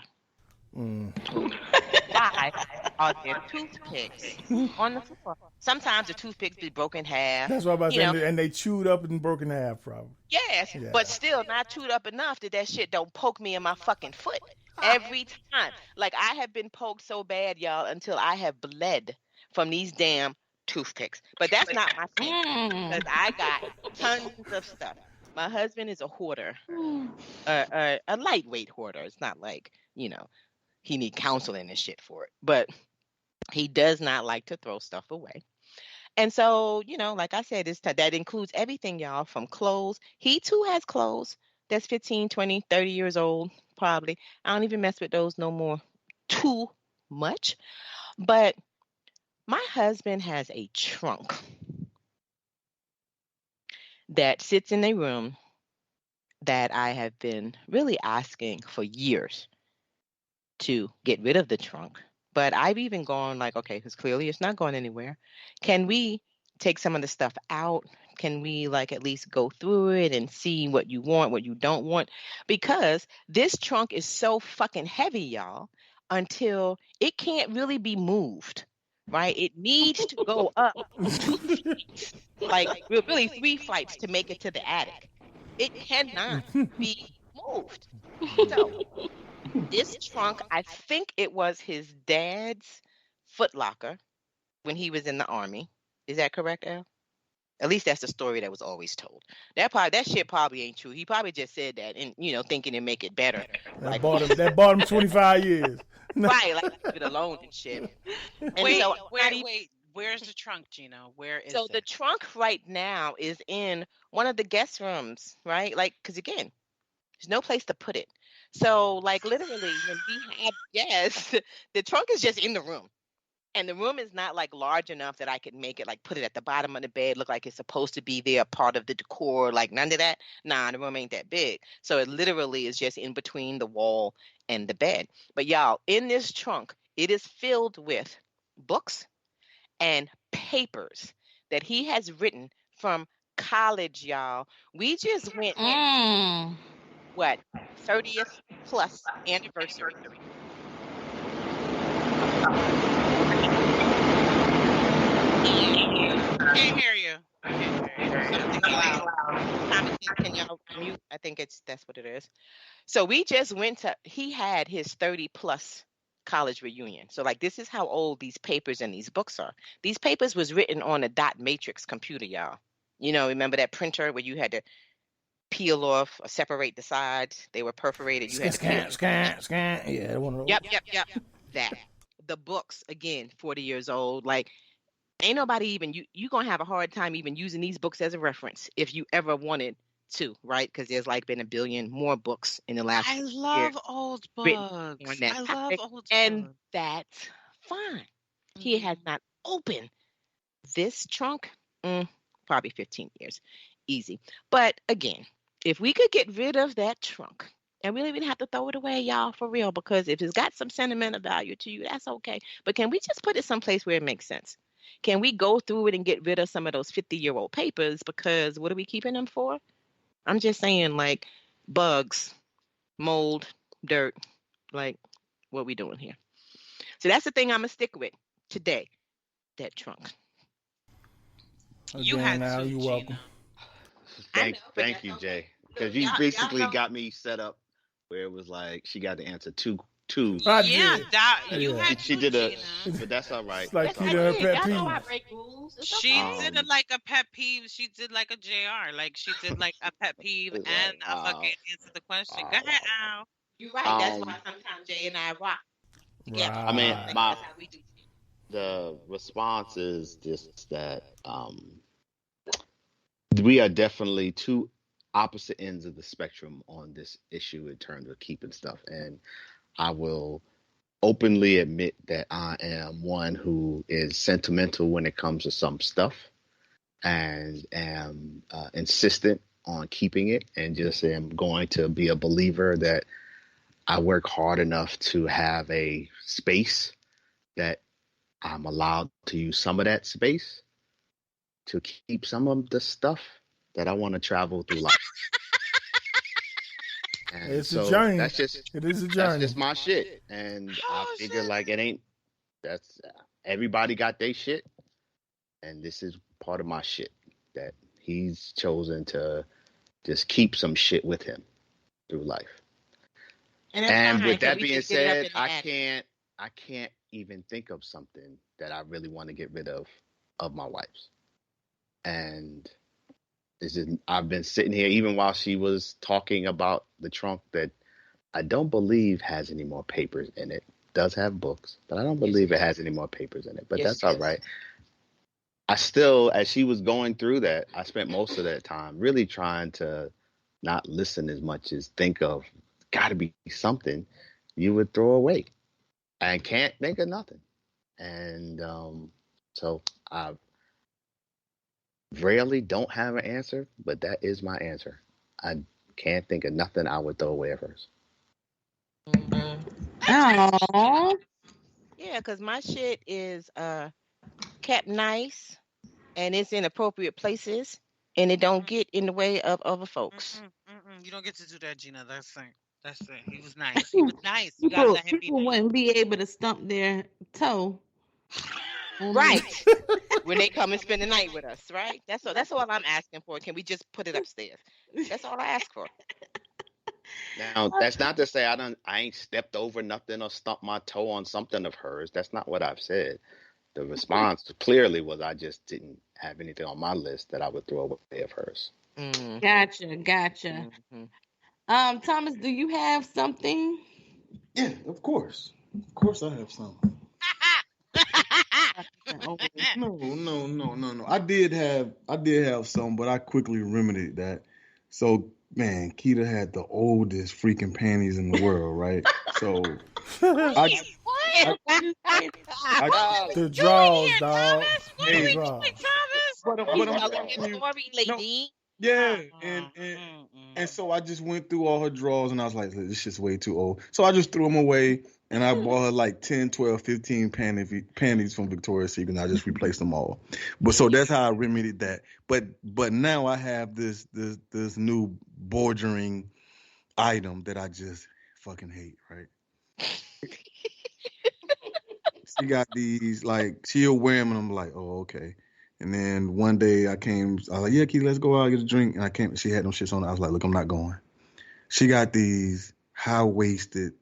Why are there toothpicks on the floor? Sometimes the toothpicks be broken in half. That's what I'm about to say. And they chewed up and broken in half, probably. Yes, yeah. But still not chewed up enough that shit don't poke me in my fucking foot every time. Like, I have been poked so bad, y'all, until I have bled from these damn toothpicks. But that's not my thing, because I got tons of stuff. My husband is a hoarder, a lightweight hoarder. It's not like, he need counseling and shit for it. But he does not like to throw stuff away. And so, like I said, that includes everything, y'all, from clothes. He too has clothes that's 15, 20, 30 years old, probably. I don't even mess with those no more too much. But my husband has a trunk that sits in a room that I have been really asking for years to get rid of the trunk. But I've even gone like, okay, because clearly it's not going anywhere. Can we take some of the stuff out? Can we at least go through it and see what you want, what you don't want? Because this trunk is so fucking heavy, y'all, until it can't really be moved, right? It needs to go up 2 flights, really 3 flights to make it to the attic. It cannot be moved. So this trunk, I think it was his dad's Foot Locker when he was in the Army. Is that correct, Al? At least that's the story that was always told. That shit probably ain't true. He probably just said that and thinking to make it better. That bought him 25 years. Right, leave it alone and shit. And wait. Where's the trunk, Gina? Where is it? So the trunk right now is in one of the guest rooms, right? Because again, there's no place to put it. So literally when we have guests, the trunk is just in the room. And the room is not large enough that I could make it put it at the bottom of the bed, look like it's supposed to be there, part of the decor, none of that. Nah, the room ain't that big. So it literally is just in between the wall and the bed. But y'all, in this trunk, it is filled with books and papers that he has written from college, y'all. We just went in, 30th plus anniversary. Can't hear you. Something loud. Can y'all mute? I think that's what it is. So we just he had his 30 plus college reunion. So this is how old these papers and these books are. These papers was written on a dot matrix computer, y'all. Remember that printer where you had to peel off or separate the sides? They were perforated. You had to scan. Yeah, one of those. Yep. That. The books, again, 40 years old. Ain't nobody even, you gonna have a hard time even using these books as a reference if you ever wanted to, right? Because there's been a billion more books in the last year. I love old books. And that's fine. He has not opened this trunk, probably 15 years. Easy. But again, if we could get rid of that trunk, and we don't even have to throw it away, y'all, for real, because if it's got some sentimental value to you, that's okay. But can we just put it someplace where it makes sense? Can we go through it and get rid of some of those 50-year-old papers? Because what are we keeping them for? I'm just saying, bugs, mold, dirt, what we doing here? So that's the thing I'm going to stick with today, that trunk. You had now, to, you're welcome. Thank you, Jay. Because you basically got me set up where it was she got to answer two. You had she did but that's all right. It's she did did a pet peeve. She did a pet peeve. She did a JR. She did a pet peeve and a fucking answer the question. Go ahead, Al. You're right. That's why sometimes Jay and I rock together. Right. I mean, that's how we do. The response is just that we are definitely two opposite ends of the spectrum on this issue in terms of keeping stuff, and I will openly admit that I am one who is sentimental when it comes to some stuff and am insistent on keeping it, and just am going to be a believer that I work hard enough to have a space that I'm allowed to use some of that space to keep some of the stuff that I want to travel through life. And it's so a journey. it is a journey. That's just my shit. And I figure like that's everybody got their shit. And this is part of my shit that he's chosen to just keep some shit with him through life. And with that being said, I can't even think of something that I really want to get rid of my wife's. And I've been sitting here even while she was talking about the trunk that I don't believe has any more papers in it. Does have books, but I don't believe it has any more papers in it. But that's all right. I still, as she was going through that, I spent most of that time really trying to not listen as much as think of, got to be something you would throw away. I can't think of nothing. And so I rarely don't have an answer, but that is my answer. I can't think of nothing I would throw away of hers. Oh. Yeah, because my shit is kept nice, and it's in appropriate places, and it don't get in the way of other folks. You don't get to do that, Gina. That's it. He was nice. He was nice. You gotta let him be People nice. wouldn't be able to stump their toe. Right. When they come and spend the night with us, right? That's all I'm asking for. Can we just put it upstairs? That's all I ask for. Now, that's not to say I ain't stepped over nothing or stumped my toe on something of hers. That's not what I've said. The response clearly was I just didn't have anything on my list that I would throw away of hers. Gotcha. Mm-hmm. Thomas, do you have something? Yeah, of course. Of course I have something. No. I did have some, but I quickly remedied that. So, man, Keita had the oldest freaking panties in the world, right? So, the draws, dog. Hey, Ladine. Yeah, and so I just went through all her drawers, and I was like, this shit's way too old. So I just threw them away, and I bought her like 10, 12, 15 panties from Victoria's Secret, and I just replaced them all. But so that's how I remedied that. But now I have this new bordering item that I just fucking hate, right? She got these, like, she'll wear them, and I'm like, oh, okay. And then one day I was like, yeah, Keith, let's go out and get a drink. And she had them shits on. I was like, look, I'm not going. She got these high-waisted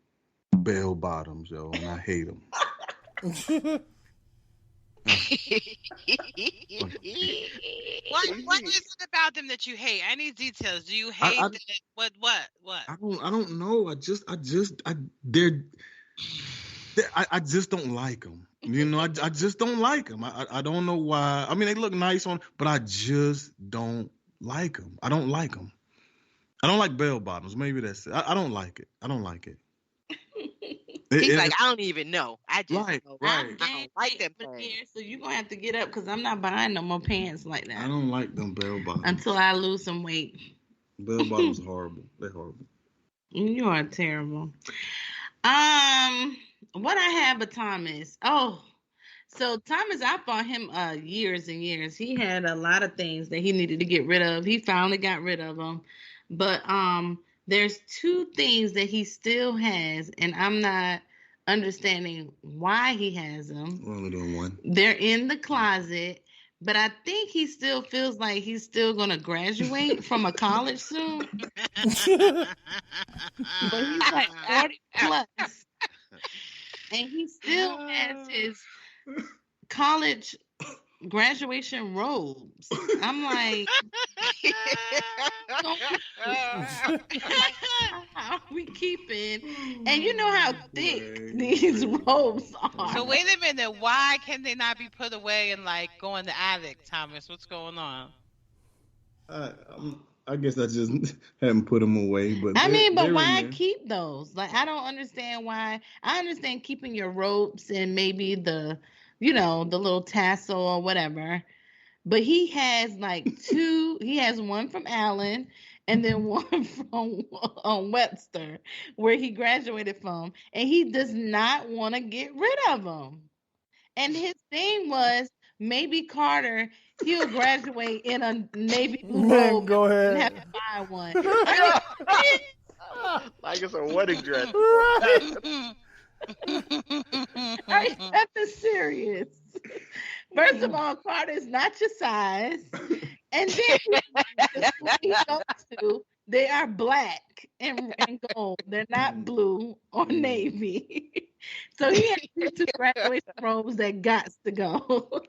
bell bottoms, yo, and I hate them. What is it about them that you hate? I need details. Do you hate what? I don't know. I just don't like them. You know, I just don't like them. I don't know why. I mean, they look nice but I just don't like them. I don't like them. I don't like bell bottoms. Maybe that's it. I don't like it. I don't like it. He's like, I don't even know. I just right. I don't like them. So you're going to have to get up because I'm not buying no more pants like that. I don't like them bell bottoms. Until I lose some weight. Bell bottoms are horrible. They're horrible. You are terrible. What I have with Thomas. So Thomas, I bought him years and years. He had a lot of things that he needed to get rid of. He finally got rid of them. But there's two things that he still has, and I'm not understanding why he has them. We're only doing one. They're in the closet, but I think he still feels like he's still going to graduate from a college soon. But he's like 40 plus. And he still has his college graduation robes. I'm like, how are we keeping? And you know how thick these robes are. So wait a minute. Why can they not be put away and like go in the attic, Thomas? What's going on? I guess I just haven't put them away. But I mean, but they're why keep those? Like, I don't understand why. I understand keeping your ropes and maybe the little tassel or whatever. But he has like two. He has one from Allen and then one from Webster, where he graduated from, and he does not want to get rid of them. And his thing was maybe Carter, he'll graduate in a navy blue robe go ahead and have to buy one. Like it's a wedding dress. Are you effing serious? First of all, Carter's not your size. And then the school he goes to, they are black and gold. They're not blue or navy. So he has these two graduation robes that got to go.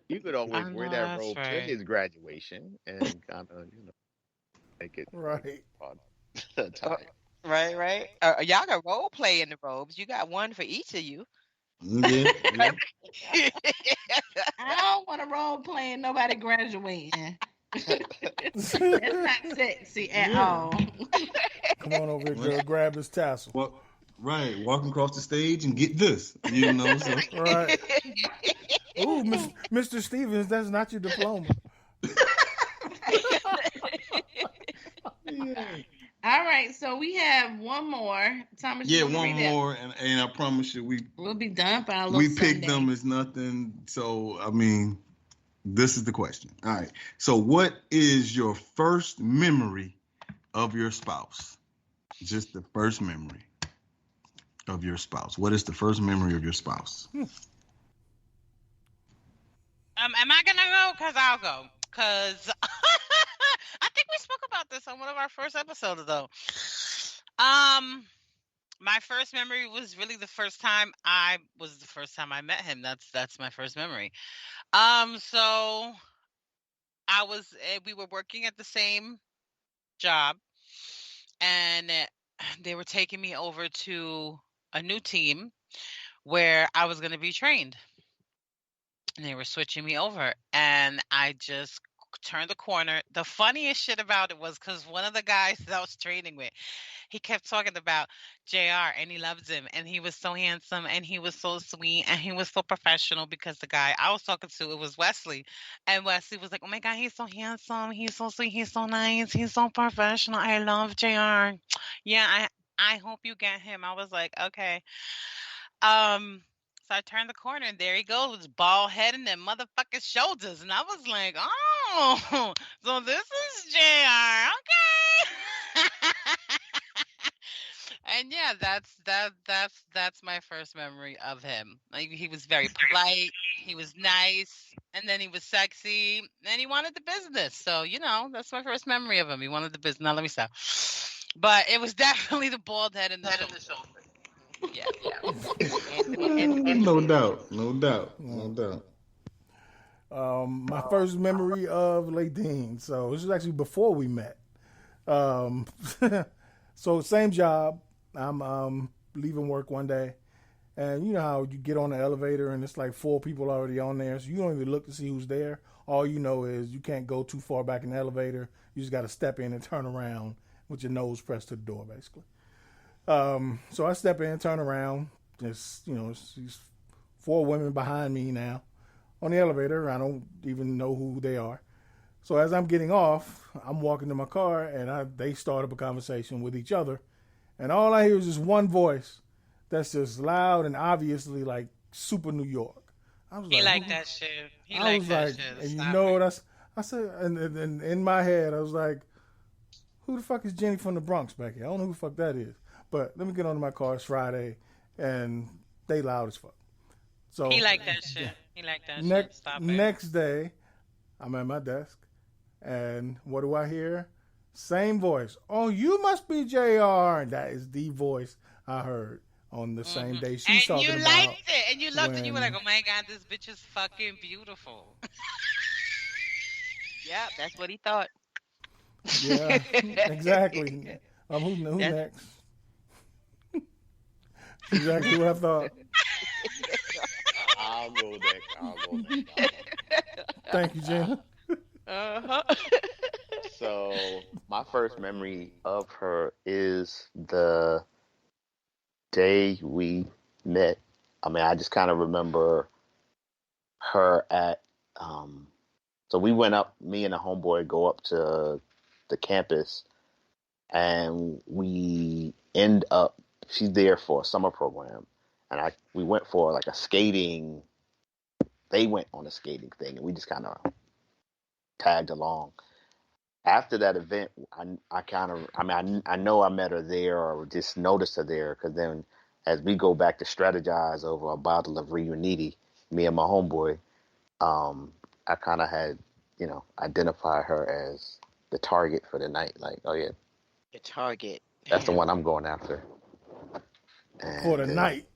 You could always wear that robe to his graduation and kind of, make it right. Right. Y'all got role play in the robes. You got one for each of you. Yeah. I don't want to role play and nobody graduating. That's not sexy at all. Come on over here, girl. Grab his tassel. Well, right. Walking across the stage and get this. So. Right. Ooh, Mr. Stevens, that's not your diploma. Yeah. All right, so we have one more. Thomas, one more, and I promise you, we'll be done by a little we picked Sunday. them as nothing. So I mean, this is the question. All right. So, what is your first memory of your spouse? Just the first memory of your spouse. What is the first memory of your spouse? Am I gonna go? Cause I'll go. Cause I think we spoke about this on one of our first episodes, though. My first memory was really the first time I met him. That's my first memory. So we were working at the same job, and they were taking me over to a new team where I was going to be trained. And they were switching me over, and I just turned the corner. The funniest shit about it was because one of the guys that I was training with, he kept talking about JR, and he loves him, and he was so handsome, and he was so sweet, and he was so professional, because the guy I was talking to, it was Wesley, and Wesley was like, oh my God, he's so handsome, he's so sweet, he's so nice, he's so professional, I love JR. Yeah, I hope you get him. I was like, okay. So I turned the corner, and there he goes, bald head and them motherfucking shoulders. And I was like, oh, so this is JR. Okay. And yeah, that's my first memory of him. Like, he was very polite, he was nice, and then he was sexy, and he wanted the business. So, that's my first memory of him. He wanted the business. Now let me stop. But it was definitely the bald head and the shoulders. Yeah. No doubt. My first memory of Ladine. So this was actually before we met. So same job. I'm leaving work one day, and you know how you get on the elevator and it's like 4 people already on there, so you don't even look to see who's there. All you know is you can't go too far back in the elevator. You just got to step in and turn around with your nose pressed to the door, basically. So I step in, turn around. There's, these 4 women behind me now on the elevator. I don't even know who they are. So as I'm getting off, I'm walking to my car, and they start up a conversation with each other. And all I hear is just one voice that's just loud and obviously like super New York. I was he like that shit. He like that shit. And you know what I said? And in my head, I was like, who the fuck is Jenny from the Bronx back here? I don't know who the fuck that is. But let me get onto my car. It's Friday, and they loud as fuck. So he like that shit. He like that shit. Stop it. Next day, I'm at my desk, and what do I hear? Same voice. Oh, you must be JR. And that is the voice I heard on the same day she's talking about. And you liked it, and you loved it. You were like, oh my God, this bitch is fucking beautiful. Yeah, that's what he thought. Yeah, exactly. Who next? Exactly what I thought. I'll go next. Thank you, Gina. So My first memory of her is the day we met. I mean, I just kind of remember her at, so we went up, me and a homeboy go up to the campus, and we end up, she's there for a summer program, and we went for like a skating, they went on a skating thing, and we just kind of tagged along. After that event, I know I met her there or just noticed her there, because then as we go back to strategize over a bottle of Reuniti, me and my homeboy, I kind of had, identified her as the target for the night. Like, oh yeah, The target. that's the one I'm going after. And, for the night.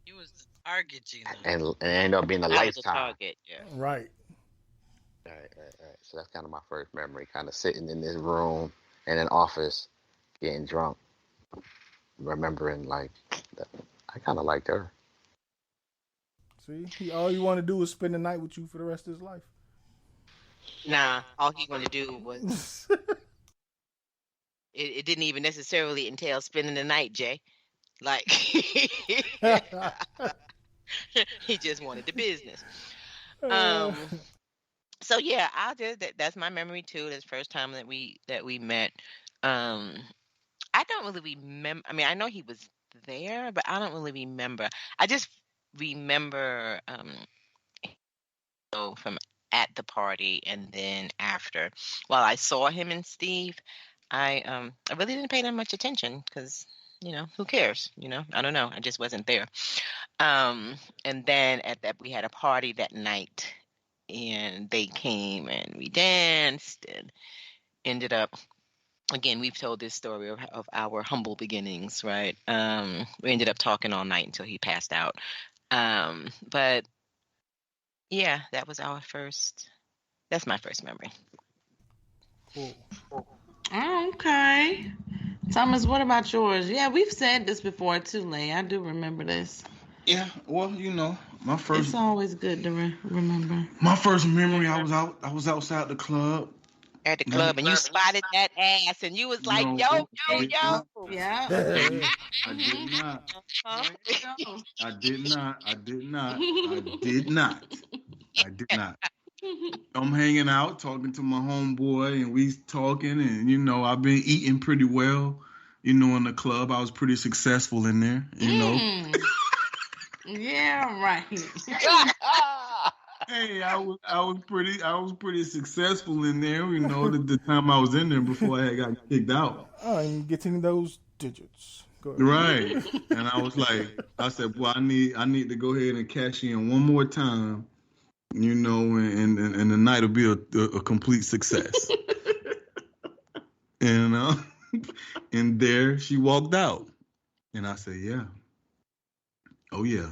You was the target, Gina. And it ended up being a I was lifetime. the target, yeah. Right. Right. So that's kind of my first memory, kind of sitting in this room in an office, getting drunk, remembering like that I kind of liked her. See, all you want to do is spend the night with you for the rest of his life. Nah, all he wanted to do was. It didn't even necessarily entail spending the night, Jay. Like he just wanted the business. So yeah, I did that. That's my memory too. That's the first time that we met. I don't really remember. I mean, I know he was there, but I don't really remember. I just remember from at the party and then after. While I saw him and Steve, I really didn't pay that much attention because who cares? I don't know. I just wasn't there. And then at that we had a party that night, and they came and we danced and ended up. Again, we've told this story of our humble beginnings, right? We ended up talking all night until he passed out. But yeah, that was our first. That's my first memory. Cool. Okay. Thomas, what about yours? Yeah, we've said this before too, Lay. I do remember this. Yeah, well, my first. It's always good to remember. My first memory, I was outside the club. At the club, and you spotted that ass, and you was like, yo. Yeah. I did not. I did not. I'm hanging out, talking to my homeboy, and we talking, and I've been eating pretty well. In the club, I was pretty successful in there. Yeah, right. Hey, I was pretty successful in there. The time I was in there before I had got kicked out. Oh, and getting those digits. Go ahead. Right, and I said, well, I need to go ahead and cash in one more time. And the night will be a complete success. And there she walked out, and I said, yeah, oh yeah.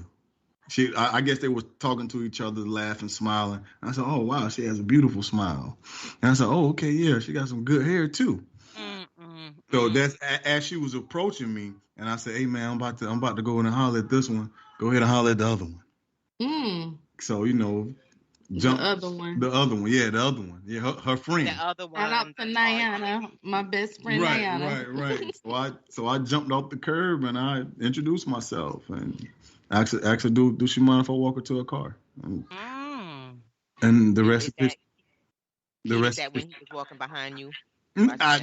I guess they were talking to each other, laughing, smiling. I said, oh wow, she has a beautiful smile. And I said, oh okay, yeah, she got some good hair too. So that's as she was approaching me, and I said, hey man, I'm about to go in and holler at this one. Go ahead and holler at the other one. So jump the other one. The other one, yeah, the other one, yeah, her friend. The other one. Shout out to Niana, my best friend. Right. So I jumped off the curb and I introduced myself and asked her, do she mind if I walk her to her car? And the rest of it. The rest that when he was walking behind you. I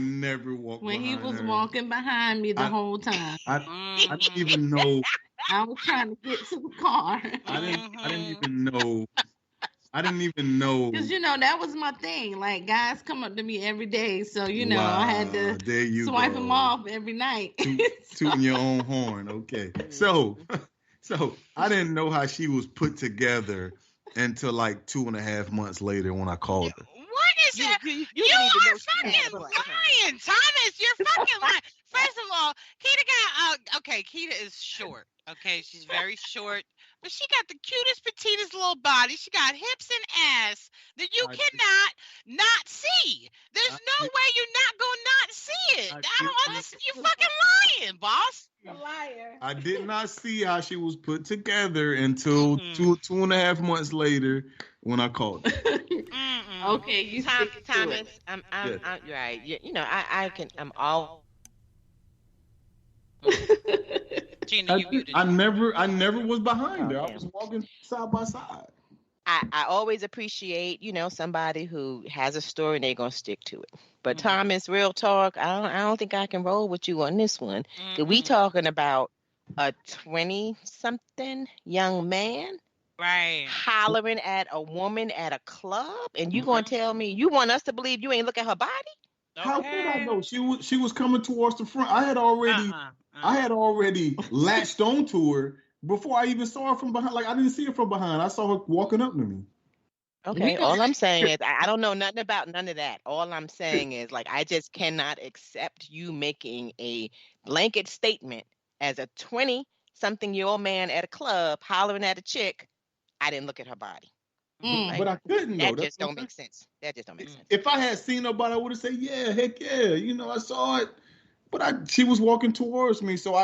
never walked when behind he was her. walking behind me the whole time. I didn't even know. I was trying to get to the car. I didn't even know. Because that was my thing. Like guys come up to me every day, so wow, I had to swipe them off every night. Tooting your own horn, okay. So I didn't know how she was put together until like 2.5 months later when I called her. What is that? You are fucking lying, Thomas. You're fucking lying. First of all, Keita is short. Okay, she's very short, but she got the cutest, petitest little body. She got hips and ass that you cannot not see. There's no way you're not gonna not see it. I don't understand. You fucking lying, boss. A liar. I did not see how she was put together until 2.5 months later when I called. Okay, you Thomas. I'm right. I'm all. Gina, you muted. I never was behind her. I was walking side by side. I always appreciate, somebody who has a story and they're gonna stick to it. But Thomas, real talk, I don't think I can roll with you on this one. We talking about a 20-something young man, right, hollering at a woman at a club, and you gonna tell me you want us to believe you ain't look at her body? How could I know? She was coming towards the front. I had already latched onto her before I even saw her from behind. Like I didn't see her from behind. I saw her walking up to me. Okay, all I'm saying is I don't know nothing about none of that. All I'm saying is I just cannot accept you making a blanket statement as a 20-something-year-old man at a club hollering at a chick. I didn't look at her body. But I couldn't though. That just don't make sense. That just don't make sense. If I had seen her body, I would have said, yeah, heck yeah. I saw it. But she was walking towards me, so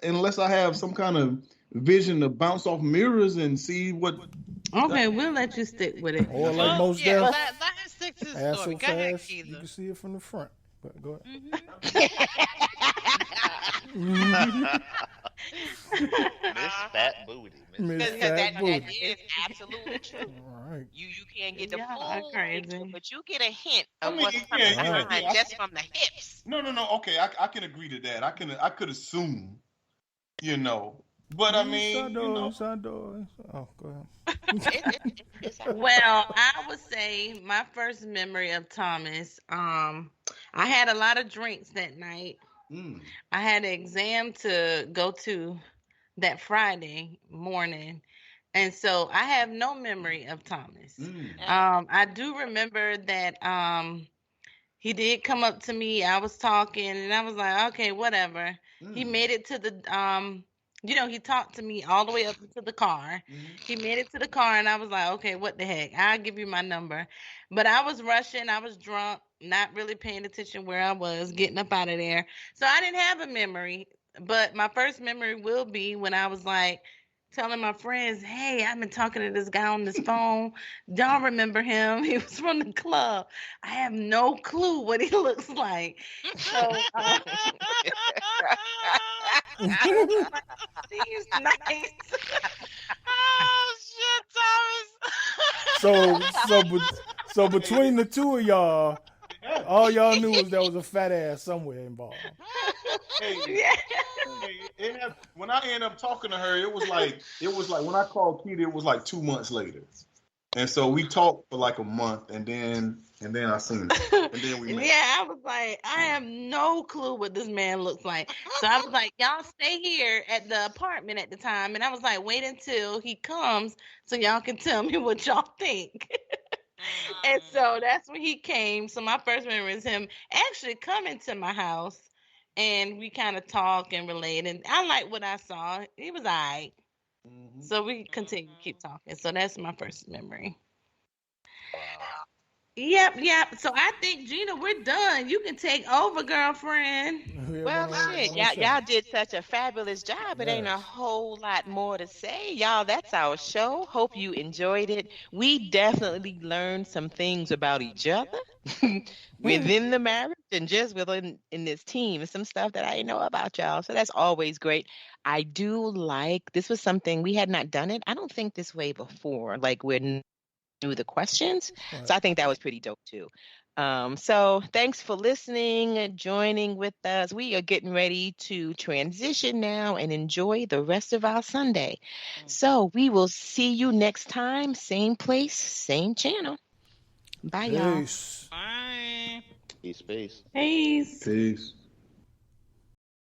unless I have some kind of vision to bounce off mirrors and see what. Okay, we'll let you stick with it. Or like most death, let him stick to the story. So go ahead, fast, Keith. you can see it from the front. But go ahead. Miss Fat Booty. That is absolutely true. Right. You can't get the full crazy. picture, but you get a hint of what's coming behind just from the hips. No. Okay, I can agree to that. I could assume, But I mean, side door. Oh, go ahead. Well, I would say my first memory of Thomas, I had a lot of drinks that night. I had an exam to go to that Friday morning. And so I have no memory of Thomas. I do remember that he did come up to me. I was talking and I was like, okay, whatever. He made it to the he talked to me all the way up to the car. He made it to the car and I was like, okay, what the heck? I'll give you my number. But I was rushing. I was drunk, not really paying attention where I was, getting up out of there. So I didn't have a memory. But my first memory will be when I was like telling my friends, hey, I've been talking to this guy on this phone. Y'all remember him? He was from the club. I have no clue what he looks like. So he's nice. Oh shit, Thomas. So between the two of y'all, all y'all knew was there was a fat ass somewhere involved. When I ended up talking to her, it was like when I called Chiquita, it was like 2 months later, and so we talked for like a month, and then I seen her, and then we met. Yeah, I was like, I have no clue what this man looks like. So I was like, y'all stay here at the apartment at the time, and I was like, wait until he comes so y'all can tell me what y'all think. And so that's when he came. So my first memory is him actually coming to my house. And we kind of talk and relate. And I like what I saw. He was all right. So we continue to keep talking. So that's my first memory. Yep. So I think, Gina, we're done. You can take over, girlfriend. Well, shit. Y'all did such a fabulous job. It ain't a whole lot more to say. Y'all, that's our show. Hope you enjoyed it. We definitely learned some things about each other within the marriage and just within this team. And some stuff that I didn't know about y'all. So that's always great. I do like, this was something, we had not done it, I don't think, this way before. Like we're through the questions. Right. So I think that was pretty dope too. So thanks for listening, joining with us. We are getting ready to transition now and enjoy the rest of our Sunday. So we will see you next time. Same place, same channel. Bye, y'all. Bye. Peace. Peace. Peace.